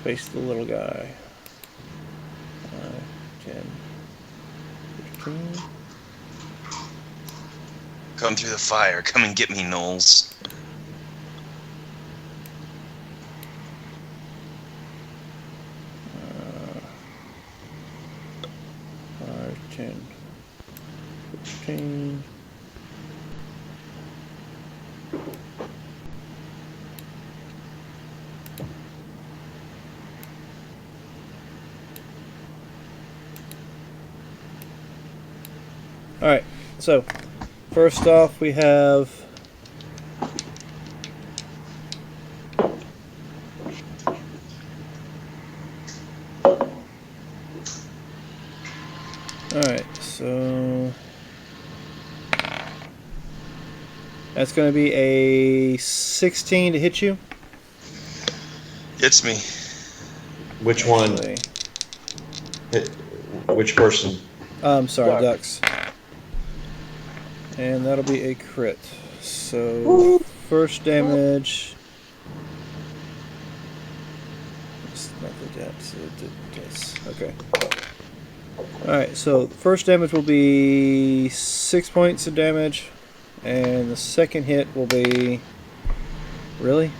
Face the little guy. 5, 10, 15. Come through the fire. Come and get me, Knowles. Uh, 5, 10, 15. Alright, so first off we have alright, so That's going to be a 16 to hit you. Hits me. Which one? Actually, Which person? I'm sorry, Duck. ducks. And that'll be a crit. So, first damage. It's not the depth, it's okay. Alright, so first damage will be 6 points of damage. And the second hit will be. Really?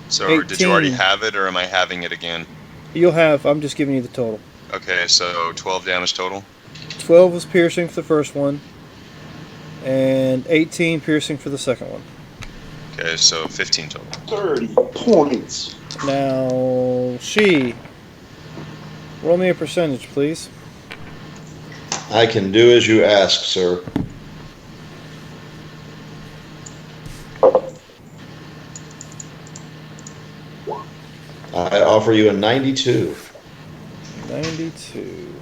So did you already 18. have it, or am I having it again? You'll have. I'm just giving you the total. Okay, so 12 damage total. 12 was piercing for the first one. And 18 piercing for the second one. Okay, so 15 total. 30 points. Now, roll me a percentage, please. I can do as you ask, sir. I offer you a 92. 92.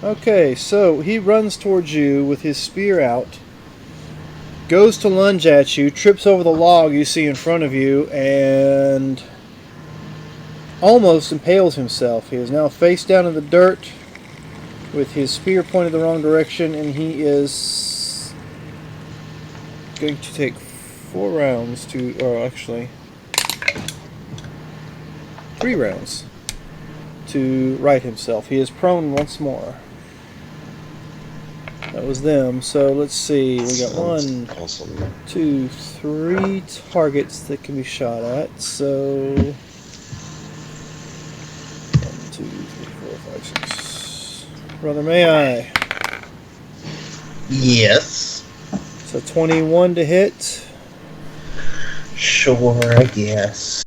Okay, so he runs towards you with his spear out, goes to lunge at you, trips over the log you see in front of you, and almost impales himself. He is now face down in the dirt with his spear pointed the wrong direction, and he is going to take 4 rounds to, or actually 3 rounds to right himself. He is prone once more. That was them. So let's see. We got Sounds 1, awesome. 2, 3 targets that can be shot at. So 1, 2, 3, 4, 5, 6. Brother, may I? Yes. So 21 to hit. Sure, I guess.